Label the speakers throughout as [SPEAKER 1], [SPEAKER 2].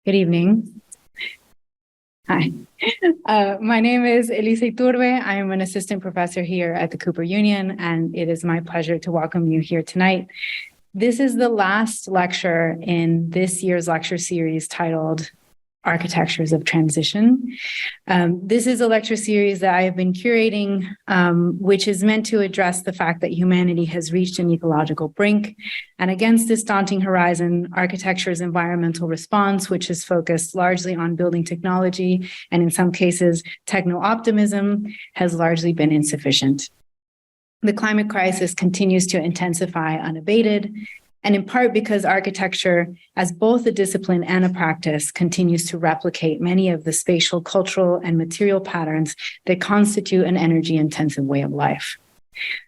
[SPEAKER 1] Good evening. Hi. My name is Elisa Iturbe. I am an assistant professor here at the Cooper Union, and it is my pleasure to welcome you here tonight. This is the last lecture in this year's lecture series titled Architectures of Transition. This is a lecture series that I have been curating, which is meant to address the fact that humanity has reached an ecological brink. And against this daunting horizon, architecture's environmental response, which is focused largely on building technology and in some cases techno-optimism, has largely been insufficient. The climate crisis continues to intensify unabated, and in part because architecture, as both a discipline and a practice, continues to replicate many of the spatial, cultural, and material patterns that constitute an energy-intensive way of life.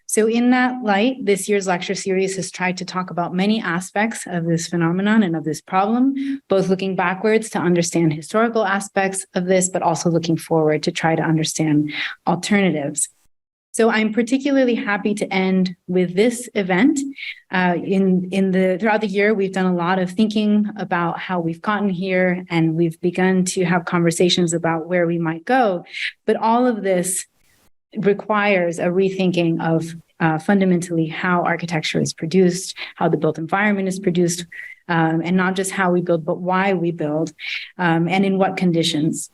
[SPEAKER 1] So in that light, this year's lecture series has tried to talk about many aspects of this phenomenon and of this problem, both looking backwards to understand historical aspects of this, but also looking forward to try to understand alternatives. So I'm particularly happy to end with this event. Throughout the year, we've done a lot of thinking about how we've gotten here, and we've begun to have conversations about where we might go. But all of this requires a rethinking of fundamentally how architecture is produced, how the built environment is produced, and not just how we build, but why we build, and in what conditions.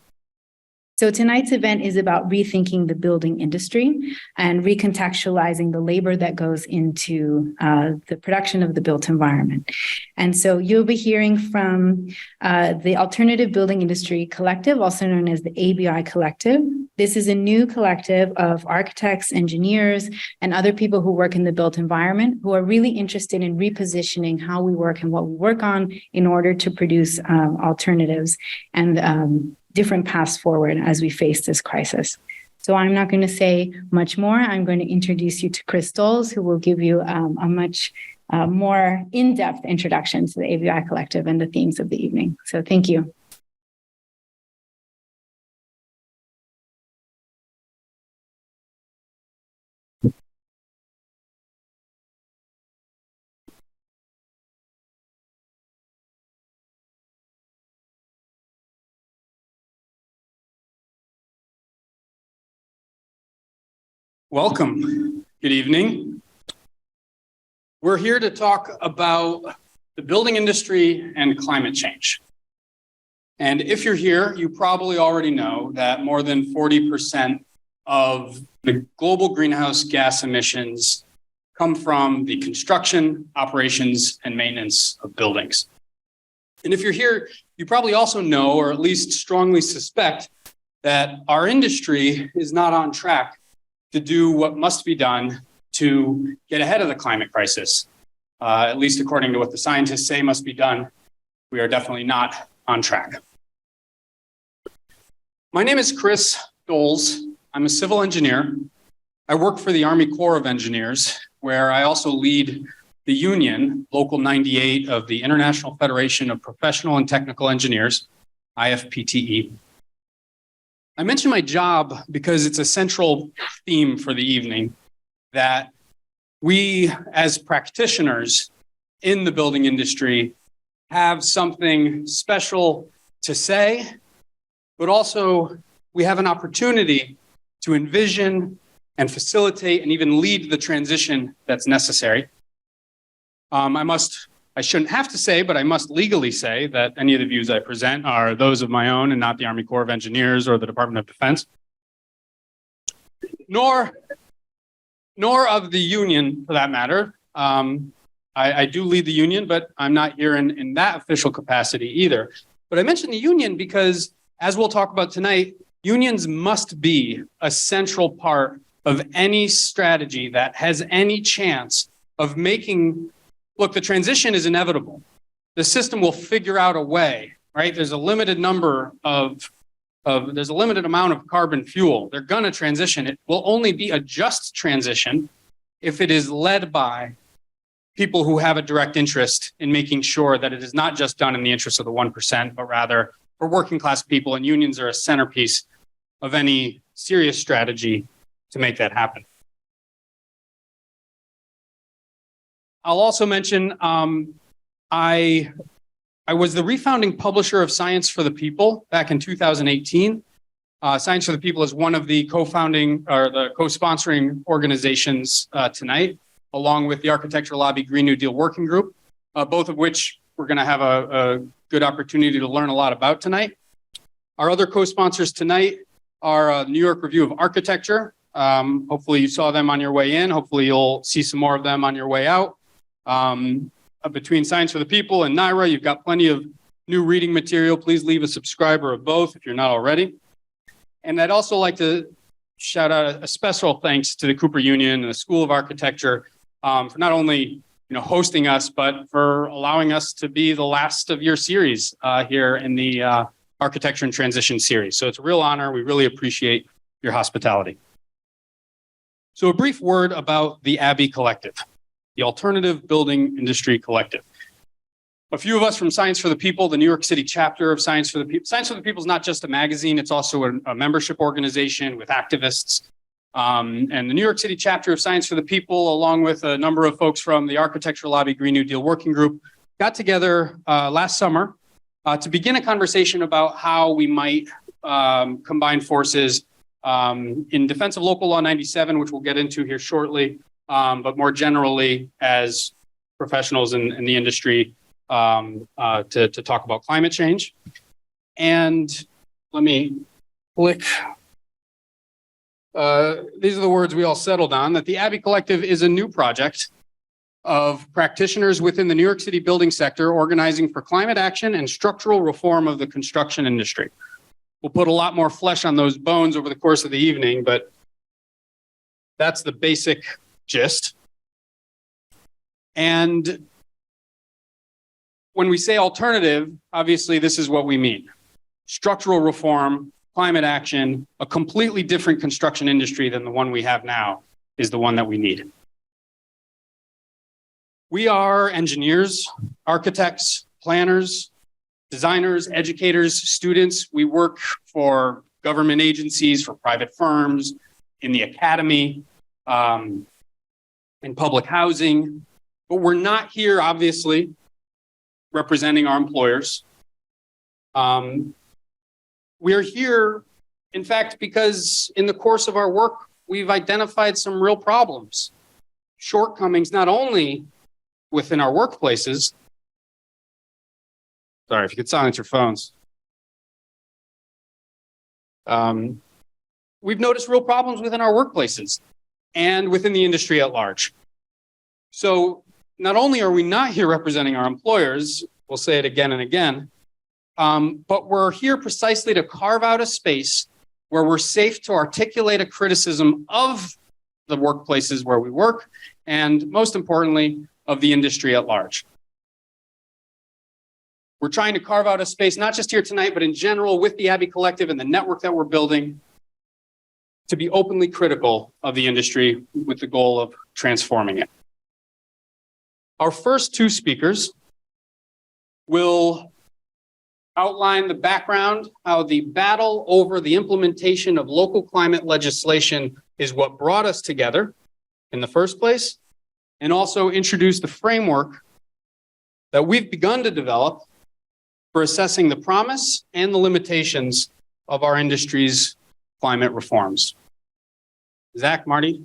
[SPEAKER 1] So tonight's event is about rethinking the building industry and recontextualizing the labor that goes into the production of the built environment. And so you'll be hearing from the Alternative Building Industry Collective, also known as the ABI Collective. This is a new collective of architects, engineers, and other people who work in the built environment who are really interested in repositioning how we work and what we work on in order to produce alternatives and different paths forward as we face this crisis. So I'm not going to say much more. I'm going to introduce you to Chris Doles, who will give you a much more in-depth introduction to the ABI Collective and the themes of the evening. So thank you.
[SPEAKER 2] Welcome. Good evening. We're here to talk about the building industry and climate change. And if you're here, you probably already know that more than 40% of the global greenhouse gas emissions come from the construction, operations, and maintenance of buildings. And if you're here, you probably also know, or at least strongly suspect, that our industry is not on track to do what must be done to get ahead of the climate crisis. At least according to what the scientists say must be done, we are definitely not on track. My name is Chris Doles. I'm a civil engineer. I work for the Army Corps of Engineers, where I also lead the union, Local 98 of the International Federation of Professional and Technical Engineers, IFPTE. I mention my job because it's a central theme for the evening, that we as practitioners in the building industry have something special to say, but also we have an opportunity to envision and facilitate and even lead the transition that's necessary. I shouldn't have to say, but I must legally say that any of the views I present are those of my own and not the Army Corps of Engineers or the Department of Defense, nor of the union for that matter. I do lead the union, but I'm not here in that official capacity either. But I mention the union because, as we'll talk about tonight, unions must be a central part of any strategy that has any chance of making. Look, the transition is inevitable. The system will figure out a way, right? There's a limited number there's a limited amount of carbon fuel. They're going to transition. It will only be a just transition if it is led by people who have a direct interest in making sure that it is not just done in the interest of the 1%, but rather for working class people, and unions are a centerpiece of any serious strategy to make that happen. I'll also mention I I was the refounding publisher of Science for the People back in 2018. Science for the People is one of the co-founding or the co-sponsoring organizations tonight, along with the Architecture Lobby Green New Deal Working Group, both of which we're going to have a good opportunity to learn a lot about tonight. Our other co-sponsors tonight are New York Review of Architecture. Hopefully you saw them on your way in. Hopefully you'll see some more of them on your way out. Between Science for the People and NYRA, you've got plenty of new reading material. Please leave a subscriber of both if you're not already. And I'd also like to shout out a special thanks to the Cooper Union and the School of Architecture for not only hosting us, but for allowing us to be the last of your series here in the Architecture and Transition series. So it's a real honor. We really appreciate your hospitality. So a brief word about the ABI Collective, the Alternative Building Industry Collective. A few of us from Science for the People, the New York City chapter of Science for the People. Science for the People is not just a magazine, it's also a membership organization with activists. And the New York City chapter of Science for the People, along with a number of folks from the Architecture Lobby Green New Deal Working Group, got together last summer to begin a conversation about how we might combine forces in defense of Local Law 97, which we'll get into here shortly, but more generally as professionals in the industry to talk about climate change. And let me click. These are the words we all settled on, that the ABI Collective is a new project of practitioners within the New York City building sector organizing for climate action and structural reform of the construction industry. We'll put a lot more flesh on those bones over the course of the evening, but that's the basic gist. And when we say alternative, obviously this is what we mean. Structural reform, climate action, a completely different construction industry than the one we have now is the one that we need. We are engineers, architects, planners, designers, educators, students. We work for government agencies, for private firms, in the academy, in public housing. But we're not here, obviously, representing our employers. We're here, in fact, because in the course of our work, we've identified some real problems, shortcomings, not only within our workplaces. Sorry, if you could silence your phones. We've noticed real problems within our workplaces and within the industry at large. So not only are we not here representing our employers, we'll say it again and again, but we're here precisely to carve out a space where we're safe to articulate a criticism of the workplaces where we work, and most importantly, of the industry at large. We're trying to carve out a space, not just here tonight, but in general with the ABI Collective and the network that we're building, to be openly critical of the industry with the goal of transforming it. Our first two speakers will outline the background, how the battle over the implementation of local climate legislation is what brought us together in the first place, and also introduce the framework that we've begun to develop for assessing the promise and the limitations of our industry's climate reforms. Zach, Marty?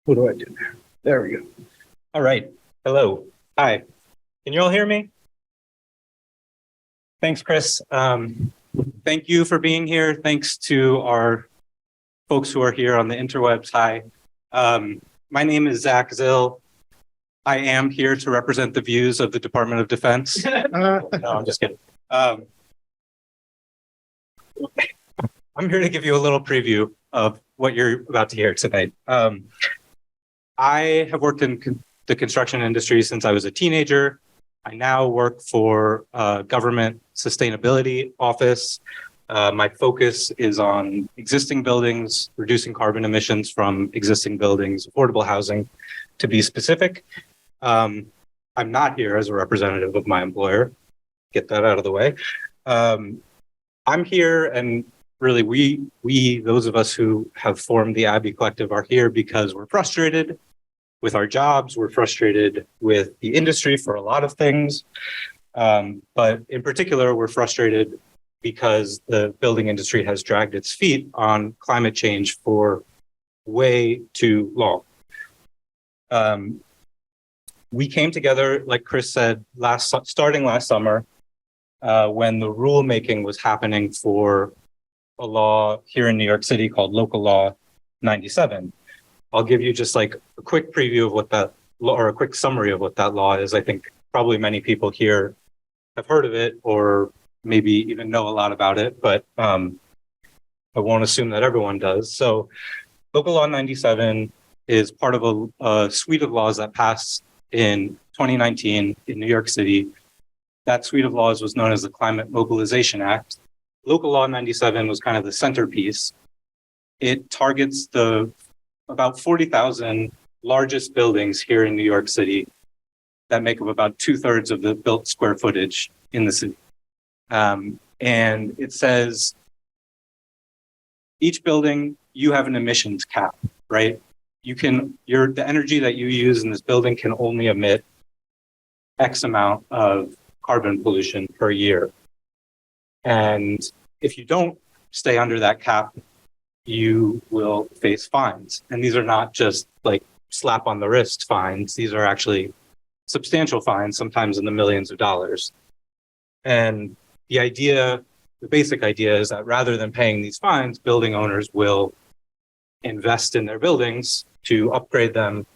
[SPEAKER 3] What do I do there? There we go. All right. Hello. Hi. Can you all hear me? Thanks, Chris. Thank you for being here. Thanks to our folks who are here on the interwebs. Hi. My name is Zach Zill. I am here to represent the views of the Department of Defense. No, I'm just kidding. I'm here to give you a little preview of what you're about to hear tonight. I have worked in the construction industry since I was a teenager. I now work for a government sustainability office. My focus is on existing buildings, reducing carbon emissions from existing buildings, affordable housing, to be specific. I I'm not here as a representative of my employer. Get that out of the way. I'm here, and really we, those of us who have formed the ABI Collective are here because we're frustrated with our jobs. We're frustrated with the industry for a lot of things. But in particular, we're frustrated because the building industry has dragged its feet on climate change for way too long. We came together, like Chris said, starting last summer, when the rulemaking was happening for a law here in New York City called Local Law 97. I'll give you just like a quick preview of what that law, or a quick summary of what that law is. I think probably many people here have heard of it or maybe even know a lot about it, but I won't assume that everyone does. So Local Law 97 is part of a suite of laws that passed in 2019 in New York City. That suite of laws was known as the Climate Mobilization Act. Local Law 97 was kind of the centerpiece. It targets the about 40,000 largest buildings here in New York City that make up about 2/3 of the built square footage in the city. And it says each building, you have an emissions cap, right? The energy that you use in this building can only emit X amount of carbon pollution per year. And if you don't stay under that cap, you will face fines. And these are not just like slap on the wrist fines. These are actually substantial fines, sometimes in the millions of dollars. And the basic idea is that rather than paying these fines, building owners will invest in their buildings to upgrade them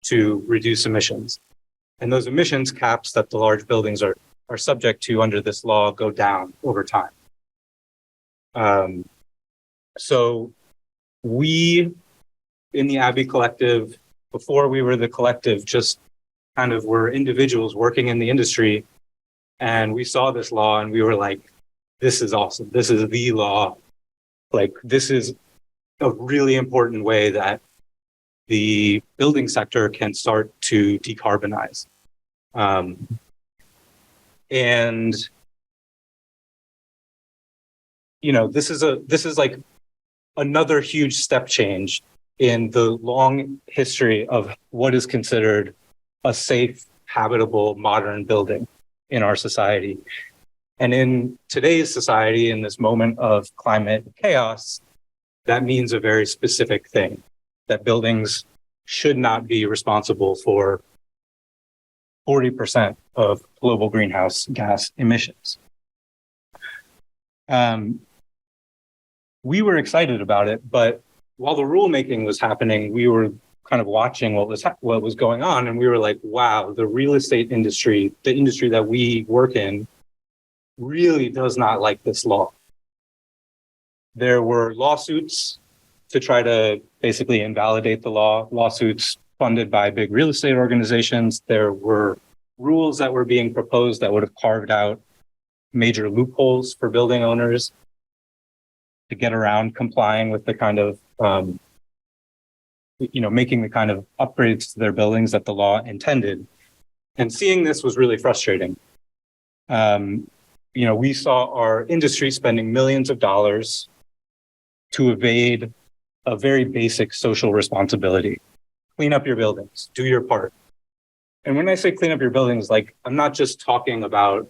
[SPEAKER 3] to reduce emissions. And those emissions caps that the large buildings are subject to under this law go down over time. So we, in the ABI Collective, before we were the collective, just kind of were individuals working in the industry. And we saw this law and we were like, this is awesome. This is the law. Like, this is a really important way that the building sector can start to decarbonize. And you know, this is like another huge step change in the long history of what is considered a safe, habitable, modern building in our society. And in today's society, in this moment of climate chaos, that means a very specific thing, that buildings should not be responsible for 40% of global greenhouse gas emissions. We were excited about it, but while the rulemaking was happening, we were kind of watching what was going on, and we were like, wow, the real estate industry, the industry that we work in, really does not like this law. There were lawsuits to try to basically invalidate the law, lawsuits funded by big real estate organizations. There were rules that were being proposed that would have carved out major loopholes for building owners to get around complying with the kind of, making the kind of upgrades to their buildings that the law intended. And seeing this was really frustrating. We saw our industry spending millions of dollars to evade a very basic social responsibility. Clean up your buildings, do your part. And when I say clean up your buildings, like, I'm not just talking about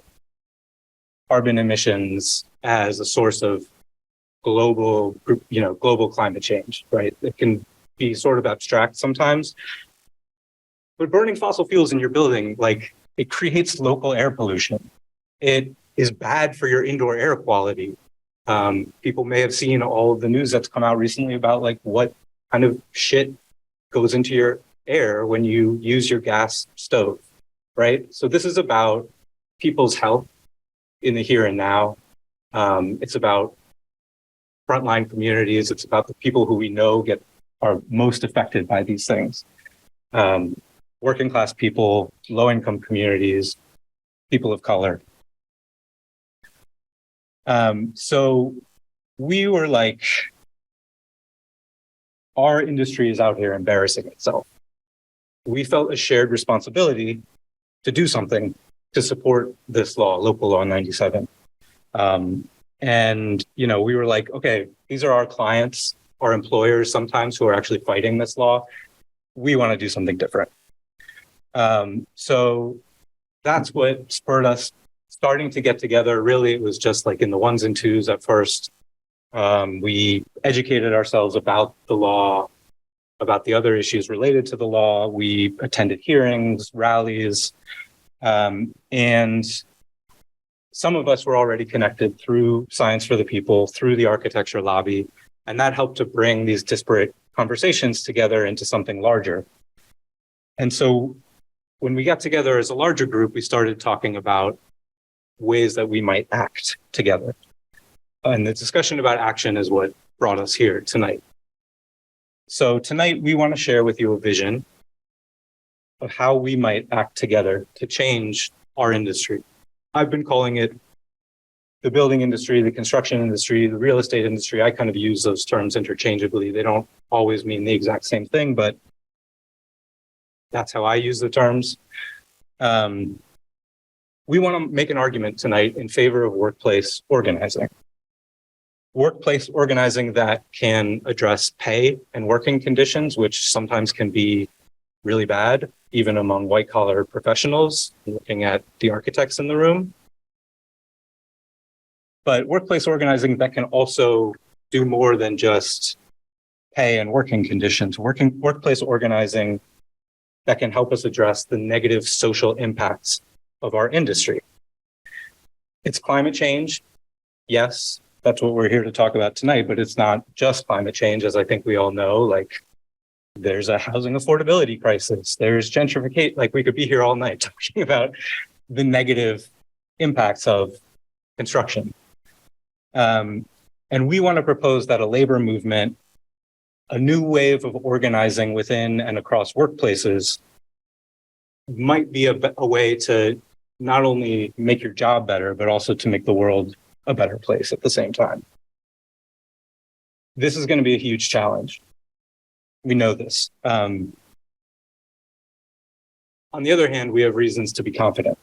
[SPEAKER 3] carbon emissions as a source of global climate change, right? It can be sort of abstract sometimes. But burning fossil fuels in your building, like, it creates local air pollution. It is bad for your indoor air quality. People may have seen all of the news that's come out recently about like what kind of shit goes into your air when you use your gas stove, right? So this is about people's health in the here and now. It's about frontline communities. It's about the people who we know are most affected by these things. Working class people, low income communities, people of color. So we were like, our industry is out here embarrassing itself. We felt a shared responsibility to do something to support this law, Local Law 97. And, we were like, okay, these are our clients, our employers sometimes who are actually fighting this law. We want to do something different. So that's what spurred us starting to get together. Really, it was just like in the ones and twos at first. We educated ourselves about the law, about the other issues related to the law. We attended hearings, rallies, and some of us were already connected through Science for the People, through the architecture lobby, and that helped to bring these disparate conversations together into something larger. And so when we got together as a larger group, we started talking about ways that we might act together. And the discussion about action is what brought us here tonight. So tonight, we want to share with you a vision of how we might act together to change our industry. I've been calling it the building industry, the construction industry, the real estate industry. I kind of use those terms interchangeably. They don't always mean the exact same thing, but that's how I use the terms. We want to make an argument tonight in favor of workplace organizing. Workplace organizing that can address pay and working conditions, which sometimes can be really bad, even among white-collar professionals, looking at the architects in the room. But workplace organizing that can also do more than just pay and working conditions. Workplace organizing that can help us address the negative social impacts of our industry. It's climate change. Yes, that's what we're here to talk about tonight, but it's not just climate change, as I think we all know. Like, there's a housing affordability crisis. There's gentrification. Like, we could be here all night talking about the negative impacts of construction. And we want to propose that a labor movement, a new wave of organizing within and across workplaces, might be a way to not only make your job better, but also to make the world a better place at the same time. This is going to be a huge challenge. We know this. On the other hand, we have reasons to be confident.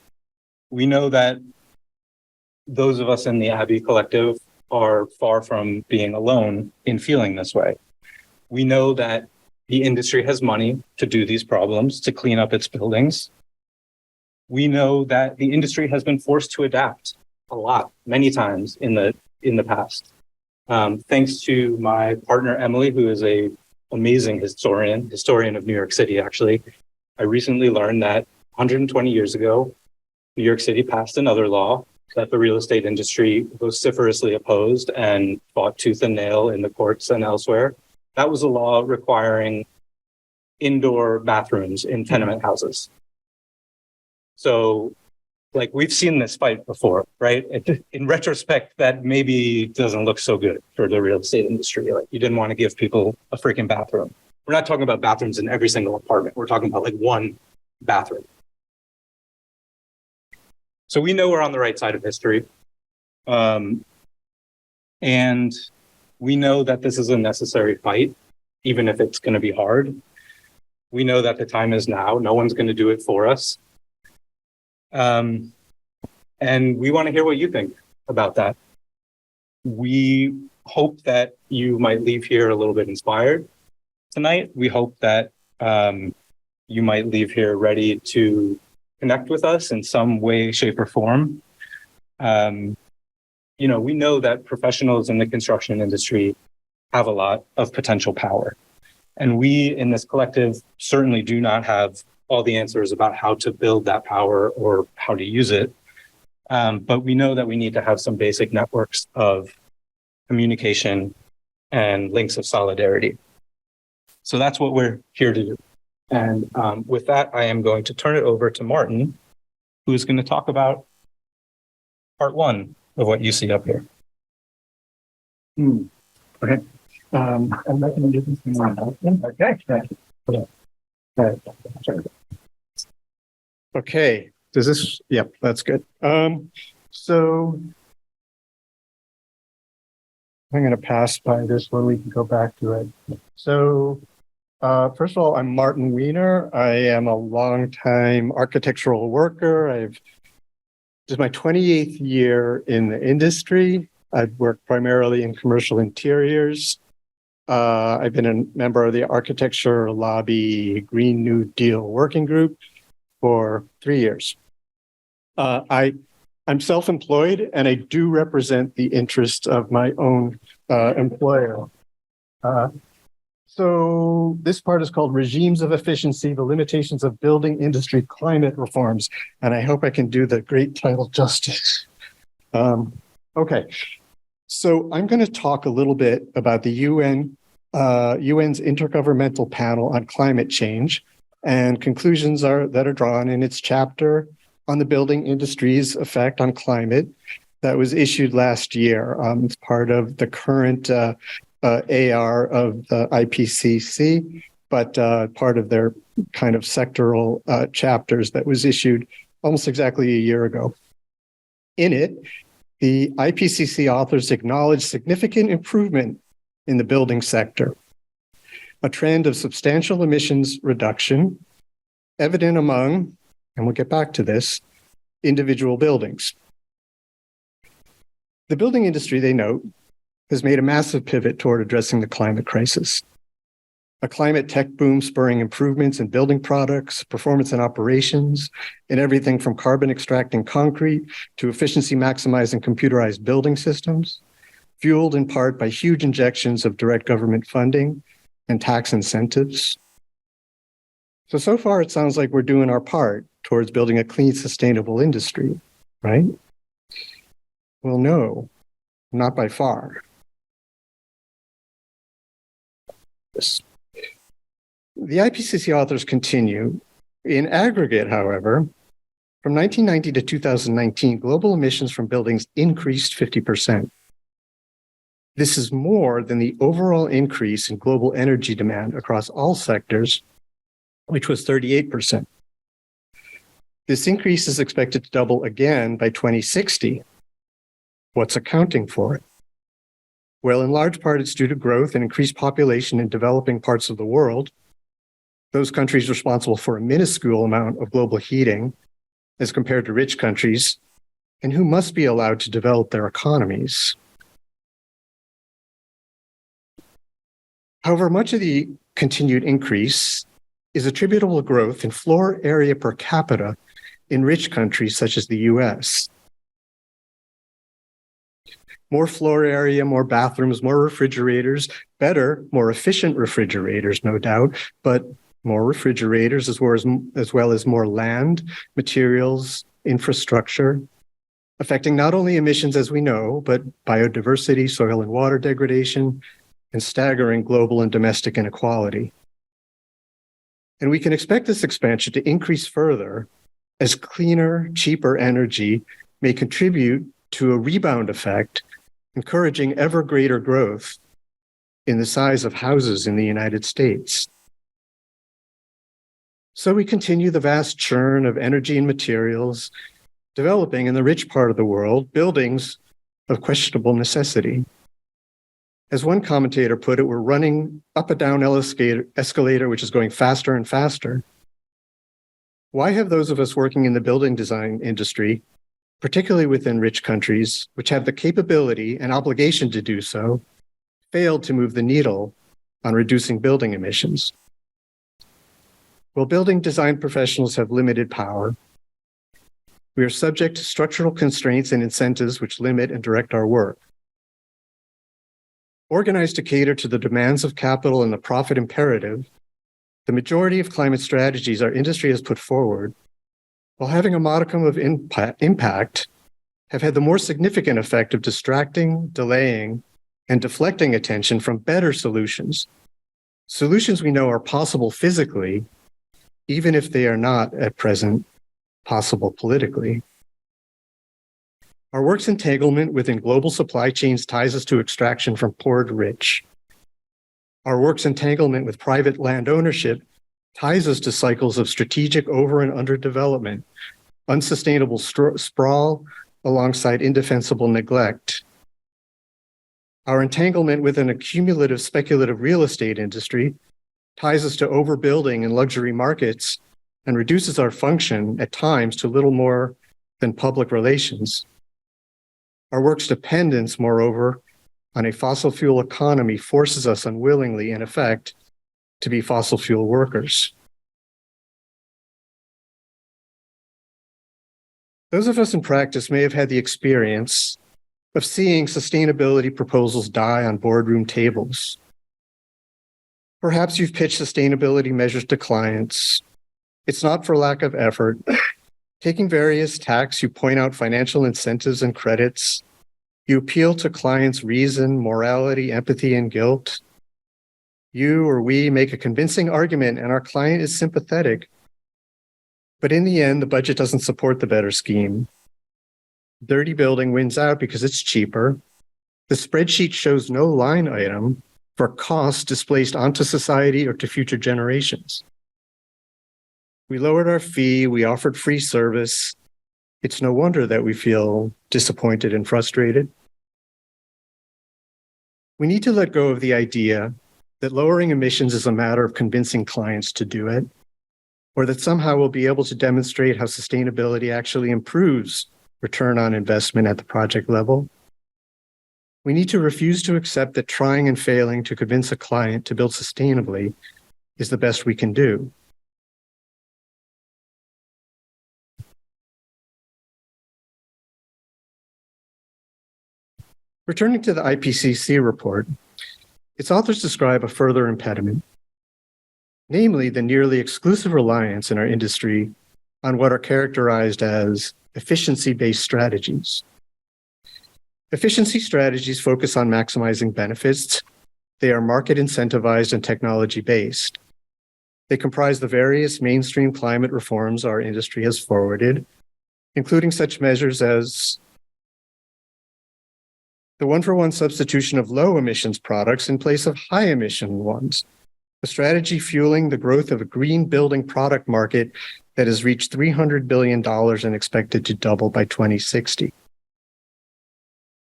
[SPEAKER 3] We know that those of us in the ABI collective are far from being alone in feeling this way. We know that the industry has money to do these problems, to clean up its buildings. We know that the industry has been forced to adapt a lot, many times in the past. Thanks to my partner, Emily, who is an amazing historian of New York City, actually. I recently learned that 120 years ago, New York City passed another law that the real estate industry vociferously opposed and fought tooth and nail in the courts and elsewhere. That was a law requiring indoor bathrooms in tenement houses. So, like, we've seen this fight before, right? In retrospect, that maybe doesn't look so good for the real estate industry. Like, you didn't want to give people a freaking bathroom. We're not talking about bathrooms in every single apartment. We're talking about like one bathroom. So we know we're on the right side of history. And we know that this is a necessary fight, even if it's going to be hard. We know that the time is now. No one's going to do it for us. And we want to hear what you think about that. We hope that you might leave here a little bit inspired tonight. We hope that you might leave here ready to connect with us in some way, shape, or form. We know that professionals in the construction industry have a lot of potential power. And we in this collective certainly do not have all the answers about how to build that power or how to use it. But we know that we need to have some basic networks of communication and links of solidarity. So that's what we're here to do. And with that, I am going to turn it over to Martin, who is going to talk about part one of what you see up here.
[SPEAKER 4] Okay. I'm not going to do this thing right now. Okay. Okay. Does this? Yep, that's good. So I'm going to pass by this one. We can go back to it. So First of all, I'm Martin Weiner. I am a longtime architectural worker. This is my 28th year in the industry. I've worked primarily in commercial interiors. I've been a member of the Architecture Lobby Green New Deal Working Group for 3 years. I'm self-employed, and I do represent the interests of my own employer. So this part is called Regimes of Efficiency, the Limitations of Building Industry Climate Reforms, and I hope I can do the great title justice. Okay, so I'm going to talk a little bit about the UN's Intergovernmental Panel on Climate Change and conclusions that are drawn in its chapter on the building industry's effect on climate that was issued last year. It's part of the current AR of the IPCC, but part of their kind of sectoral chapters that was issued almost exactly a year ago. In it, the IPCC authors acknowledge significant improvement in the building sector, a trend of substantial emissions reduction evident among, and we'll get back to this, individual buildings. The building industry, they note, has made a massive pivot toward addressing the climate crisis. A climate tech boom spurring improvements in building products, performance and operations, in everything from carbon extracting concrete to efficiency maximizing computerized building systems, fueled in part by huge injections of direct government funding and tax incentives. So far it sounds like we're doing our part towards building a clean, sustainable industry, right? Well, no, not by far. Yes. The IPCC authors continue. In aggregate, however, from 1990 to 2019, global emissions from buildings increased 50%. This is more than the overall increase in global energy demand across all sectors, which was 38%. This increase is expected to double again by 2060. What's accounting for it? Well, in large part, it's due to growth and increased population in developing parts of the world, those countries responsible for a minuscule amount of global heating as compared to rich countries, and who must be allowed to develop their economies. However, much of the continued increase is attributable to growth in floor area per capita in rich countries such as the US. More floor area, more bathrooms, more refrigerators, better, more efficient refrigerators, no doubt, but more refrigerators as well as more land, materials, infrastructure, affecting not only emissions as we know, but biodiversity, soil and water degradation, and staggering global and domestic inequality. And we can expect this expansion to increase further as cleaner, cheaper energy may contribute to a rebound effect, encouraging ever greater growth in the size of houses in the United States. So we continue the vast churn of energy and materials, developing in the rich part of the world buildings of questionable necessity. As one commentator put it, we're running up a down escalator which is going faster and faster. Why have those of us working in the building design industry, particularly within rich countries, which have the capability and obligation to do so, failed to move the needle on reducing building emissions? Well, building design professionals have limited power. We are subject to structural constraints and incentives which limit and direct our work. Organized to cater to the demands of capital and the profit imperative, the majority of climate strategies our industry has put forward, while having a modicum of impact, have had the more significant effect of distracting, delaying, and deflecting attention from better solutions. Solutions we know are possible physically, even if they are not at present possible politically. Our work's entanglement within global supply chains ties us to extraction from poor to rich. Our work's entanglement with private land ownership ties us to cycles of strategic over and underdevelopment, unsustainable sprawl alongside indefensible neglect. Our entanglement with an accumulative speculative real estate industry ties us to overbuilding in luxury markets, and reduces our function at times to little more than public relations. Our work's dependence, moreover, on a fossil fuel economy forces us unwillingly, in effect, to be fossil fuel workers. Those of us in practice may have had the experience of seeing sustainability proposals die on boardroom tables. Perhaps you've pitched sustainability measures to clients. It's not for lack of effort. Taking various tacks, you point out financial incentives and credits. You appeal to clients' reason, morality, empathy, and guilt. You or we make a convincing argument and our client is sympathetic. But in the end, the budget doesn't support the better scheme. Dirty building wins out because it's cheaper. The spreadsheet shows no line item for costs displaced onto society or to future generations. We lowered our fee, we offered free service. It's no wonder that we feel disappointed and frustrated. We need to let go of the idea that lowering emissions is a matter of convincing clients to do it, or that somehow we'll be able to demonstrate how sustainability actually improves return on investment at the project level. We need to refuse to accept that trying and failing to convince a client to build sustainably is the best we can do. Returning to the IPCC report, its authors describe a further impediment, namely the nearly exclusive reliance in our industry on what are characterized as efficiency-based strategies. Efficiency strategies focus on maximizing benefits. They are market incentivized and technology-based. They comprise the various mainstream climate reforms our industry has forwarded, including such measures as the one-for-one substitution of low emissions products in place of high emission ones, a strategy fueling the growth of a green building product market that has reached $300 billion and expected to double by 2060.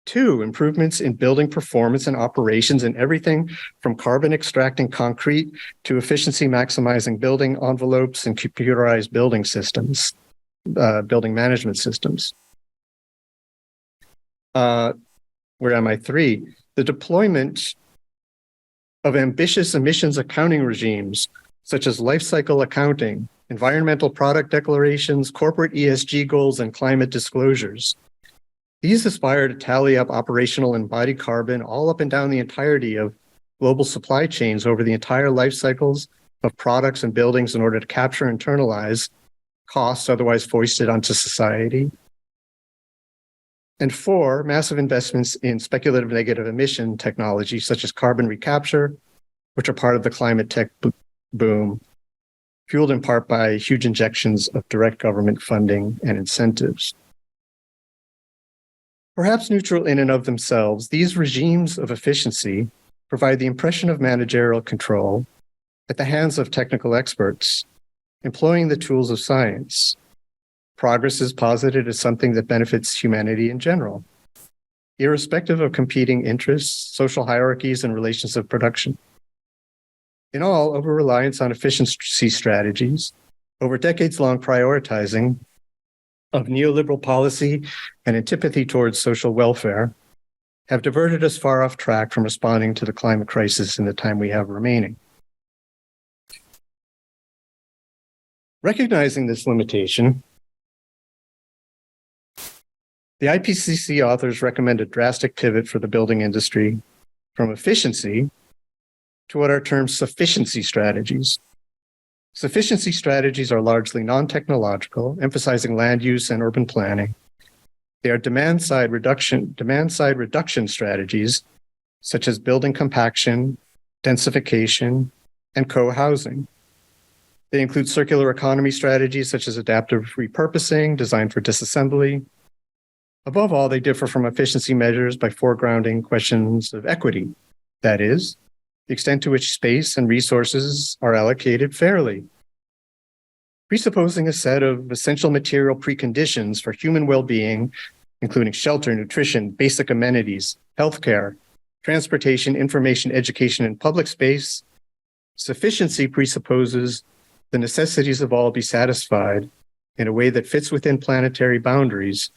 [SPEAKER 4] 2, improvements in building performance and operations in everything from carbon extracting concrete to efficiency maximizing building envelopes and computerized building systems, building management systems. Where am I? 3, the deployment of ambitious emissions accounting regimes, such as life cycle accounting, environmental product declarations, corporate ESG goals, and climate disclosures. These aspire to tally up operational embodied carbon all up and down the entirety of global supply chains over the entire life cycles of products and buildings in order to capture and internalize costs otherwise foisted onto society. And 4, massive investments in speculative negative emission technology, such as carbon recapture, which are part of the climate tech boom, fueled in part by huge injections of direct government funding and incentives. Perhaps neutral in and of themselves, these regimes of efficiency provide the impression of managerial control at the hands of technical experts, employing the tools of science. Progress is posited as something that benefits humanity in general, irrespective of competing interests, social hierarchies, and relations of production. In all, over-reliance on efficiency strategies, over decades-long prioritizing of neoliberal policy and antipathy towards social welfare have diverted us far off track from responding to the climate crisis in the time we have remaining. Recognizing this limitation, the IPCC authors recommend a drastic pivot for the building industry from efficiency to what are termed sufficiency strategies. Sufficiency strategies are largely non-technological, emphasizing land use and urban planning. They are demand-side reduction strategies, such as building compaction, densification, and co-housing. They include circular economy strategies, such as adaptive repurposing, designed for disassembly. Above all, they differ from efficiency measures by foregrounding questions of equity, that is, the extent to which space and resources are allocated fairly, presupposing a set of essential material preconditions for human well-being, including shelter, nutrition, basic amenities, healthcare, transportation, information, education, and public space, Sufficiency presupposes the necessities of all be satisfied in a way that fits within planetary boundaries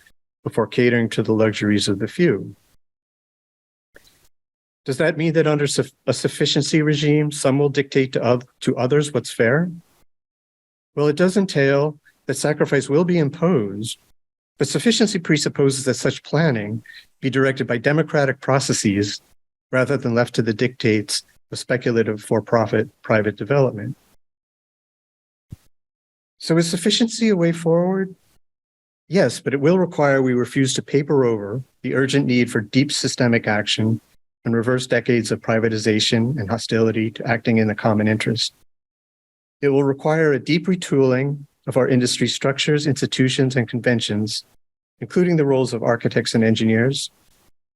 [SPEAKER 4] before catering to the luxuries of the few. Does that mean that under a sufficiency regime, some will dictate to others what's fair? Well, it does entail that sacrifice will be imposed, but sufficiency presupposes that such planning be directed by democratic processes rather than left to the dictates of speculative for-profit private development. So is sufficiency a way forward? Yes, but it will require we refuse to paper over the urgent need for deep systemic action and reverse decades of privatization and hostility to acting in the common interest. It will require a deep retooling of our industry structures, institutions, and conventions, including the roles of architects and engineers.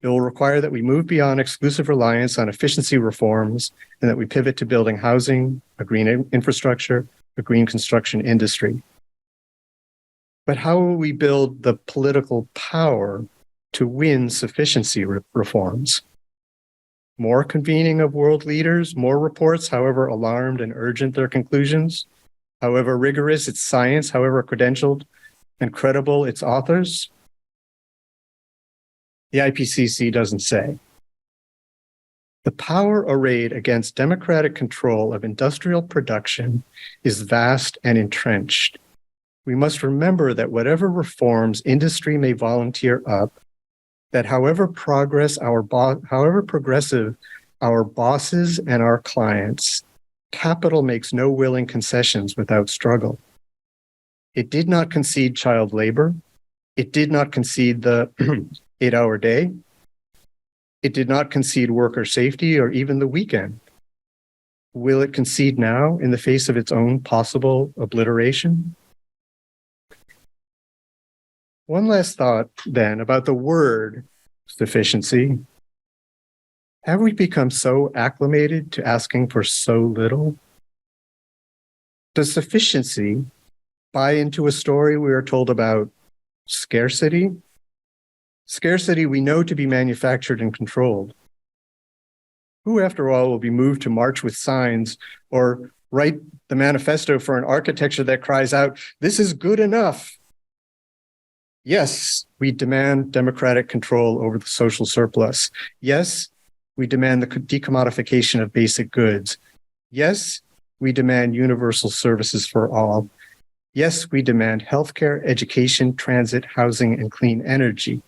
[SPEAKER 4] It will require that we move beyond exclusive reliance on efficiency reforms and that we pivot to building housing, a green infrastructure, a green construction industry. But how will we build the political power to win sufficiency reforms? More convening of world leaders, more reports, however alarmed and urgent their conclusions, however rigorous its science, however credentialed and credible its authors? The IPCC doesn't say. The power arrayed against democratic control of industrial production is vast and entrenched. We must remember that whatever reforms industry may volunteer up, that however progressive our bosses and our clients, capital makes no willing concessions without struggle. It did not concede child labor. It did not concede the 8-hour day. It did not concede worker safety or even the weekend. Will it concede now in the face of its own possible obliteration? One last thought then about the word sufficiency. Have we become so acclimated to asking for so little? Does sufficiency buy into a story we are told about scarcity? Scarcity we know to be manufactured and controlled. Who, after all, will be moved to march with signs or write the manifesto for an architecture that cries out, "This is good enough"? Yes, we demand democratic control over the social surplus. Yes, we demand the decommodification of basic goods. Yes, we demand universal services for all. Yes, we demand healthcare, education, transit, housing, and clean energy.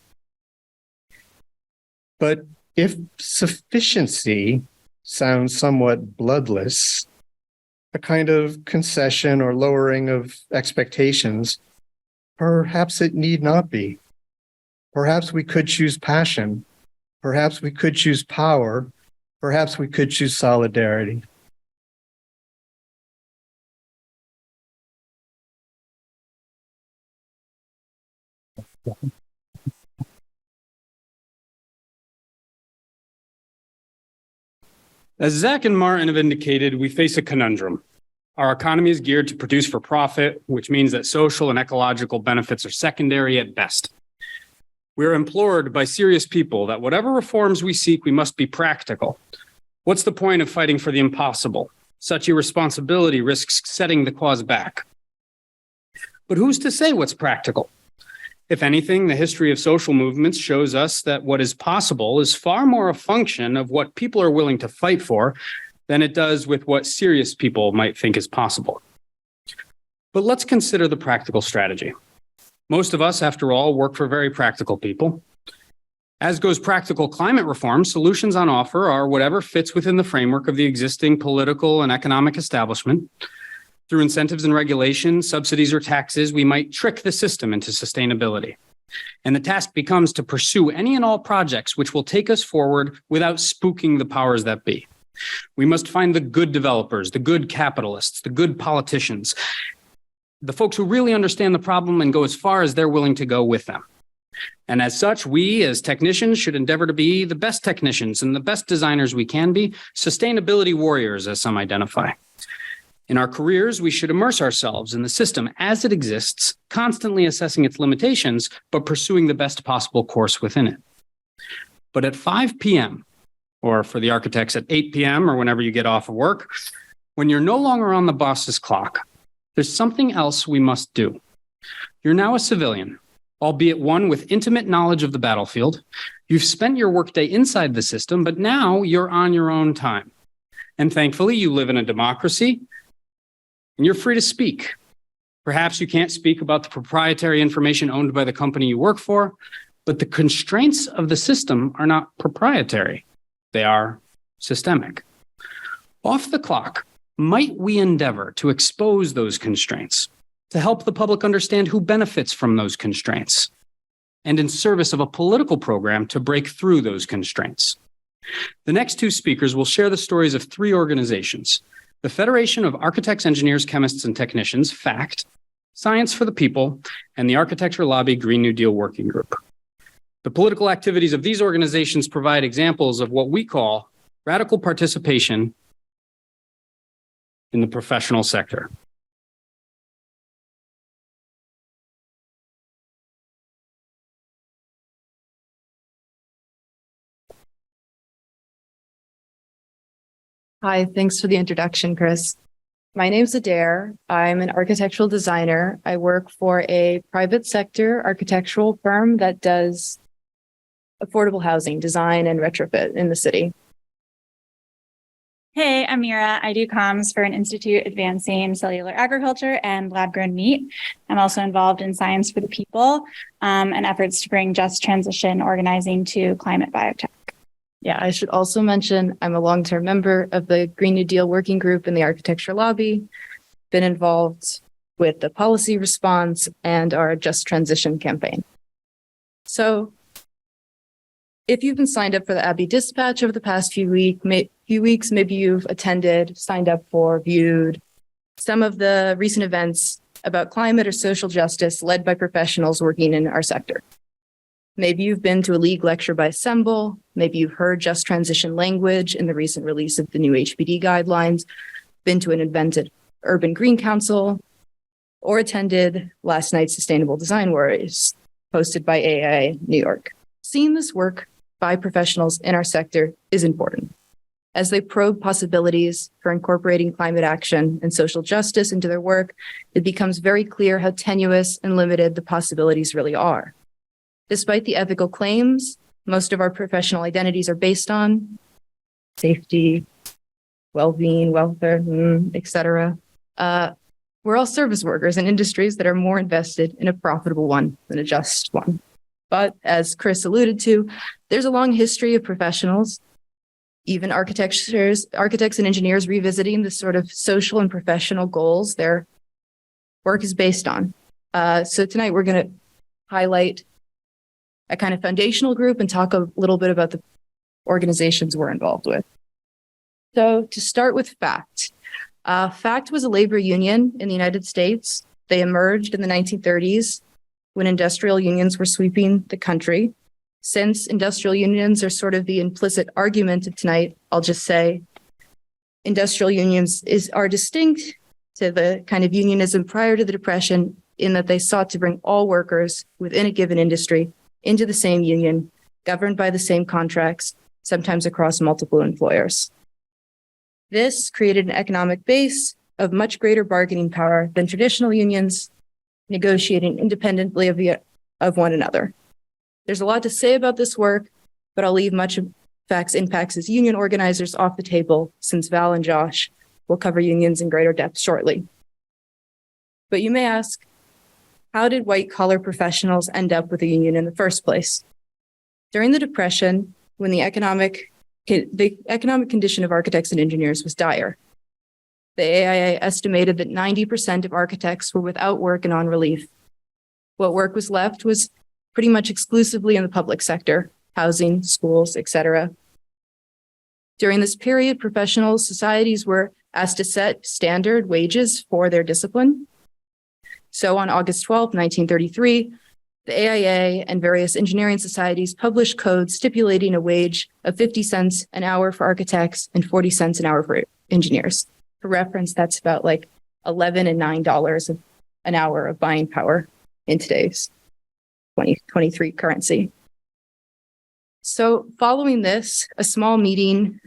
[SPEAKER 4] But if sufficiency sounds somewhat bloodless, a kind of concession or lowering of expectations, perhaps it need not be. Perhaps we could choose passion. Perhaps we could choose power. Perhaps we could choose solidarity.
[SPEAKER 2] As Zach and Martin have indicated, we face a conundrum. Our economy is geared to produce for profit, which means that social and ecological benefits are secondary at best. We are implored by serious people that whatever reforms we seek, we must be practical. What's the point of fighting for the impossible? Such irresponsibility risks setting the cause back. But who's to say what's practical? If anything, the history of social movements shows us that what is possible is far more a function of what people are willing to fight for than it does with what serious people might think is possible. But let's consider the practical strategy. Most of us, after all, work for very practical people. As goes practical climate reform, solutions on offer are whatever fits within the framework of the existing political and economic establishment. Through incentives and regulation, subsidies or taxes, we might trick the system into sustainability. And the task becomes to pursue any and all projects which will take us forward without spooking the powers that be. We must find the good developers, the good capitalists, the good politicians, the folks who really understand the problem and go as far as they're willing to go with them. And as such, we as technicians should endeavor to be the best technicians and the best designers we can be, sustainability warriors, as some identify. In our careers, we should immerse ourselves in the system as it exists, constantly assessing its limitations, but pursuing the best possible course within it. But at 5 p.m., or for the architects at 8 p.m., or whenever you get off of work, When you're no longer on the boss's clock, there's something else we must do. You're now a civilian, albeit one with intimate knowledge of the battlefield. You've spent your workday inside the system, but now you're on your own time. And thankfully, you live in a democracy, and you're free to speak. Perhaps you can't speak about the proprietary information owned by the company you work for, but the constraints of the system are not proprietary. They are systemic. Off the clock, might we endeavor to expose those constraints, to help the public understand who benefits from those constraints, and in service of a political program to break through those constraints? The next two speakers will share the stories of three organizations: the Federation of Architects, Engineers, Chemists, and Technicians, FACT, Science for the People, and the Architecture Lobby Green New Deal Working Group. The political activities of these organizations provide examples of what we call radical participation in the professional sector.
[SPEAKER 5] Hi, thanks for the introduction, Chris. My name's Adair. I'm an architectural designer. I work for a private sector architectural firm that does affordable housing design and retrofit in the city.
[SPEAKER 6] Hey, I'm Mira. I do comms for an institute advancing cellular agriculture and lab-grown meat. I'm also involved in Science for the People and efforts to bring just transition organizing to climate biotech.
[SPEAKER 5] Yeah, I should also mention I'm a long-term member of the Green New Deal Working Group in the Architecture Lobby, been involved with the policy response and our Just Transition campaign. So if you've been signed up for the ABI Dispatch over the past few weeks, maybe you've attended, signed up for, viewed some of the recent events about climate or social justice led by professionals working in our sector. Maybe you've been to a league lecture by Assemble. Maybe you've heard just transition language in the recent release of the new HPD guidelines, been to an event at Urban Green Council, or attended last night's Sustainable Design Warriors, hosted by AIA New York. Seeing this work by professionals in our sector is important, as they probe possibilities for incorporating climate action and social justice into their work. It becomes very clear how tenuous and limited the possibilities really are. Despite the ethical claims most of our professional identities are based on, safety, well-being, welfare, etc., we're all service workers in industries that are more invested in a profitable one than a just one. But as Chris alluded to, there's a long history of professionals, even architects and engineers, revisiting the sort of social and professional goals their work is based on. So tonight we're going to highlight a kind of foundational group and talk a little bit about the organizations we're involved with. So to start with FACT. FACT was a labor union in the United States. They emerged in the 1930s when industrial unions were sweeping the country. Since industrial unions are sort of the implicit argument of tonight, I'll just say industrial unions are distinct to the kind of unionism prior to the Depression in that they sought to bring all workers within a given industry into the same union, governed by the same contracts, sometimes across multiple employers. This created an economic base of much greater bargaining power than traditional unions, negotiating independently of one another. There's a lot to say about this work, but I'll leave much of FACT's impacts as union organizers off the table, since Val and Josh will cover unions in greater depth shortly. But you may ask, how did white-collar professionals end up with a union in the first place? During the Depression, when the economic condition of architects and engineers was dire, the AIA estimated that 90% of architects were without work and on relief. What work was left was pretty much exclusively in the public sector, housing, schools, etc. During this period, professional societies were asked to set standard wages for their discipline. So on August 12, 1933, the AIA and various engineering societies published codes stipulating a wage of 50 cents an hour for architects and 40 cents an hour for engineers. For reference, that's about like $11 and $9 an hour of buying power in today's 2023 currency. So following this, a small meeting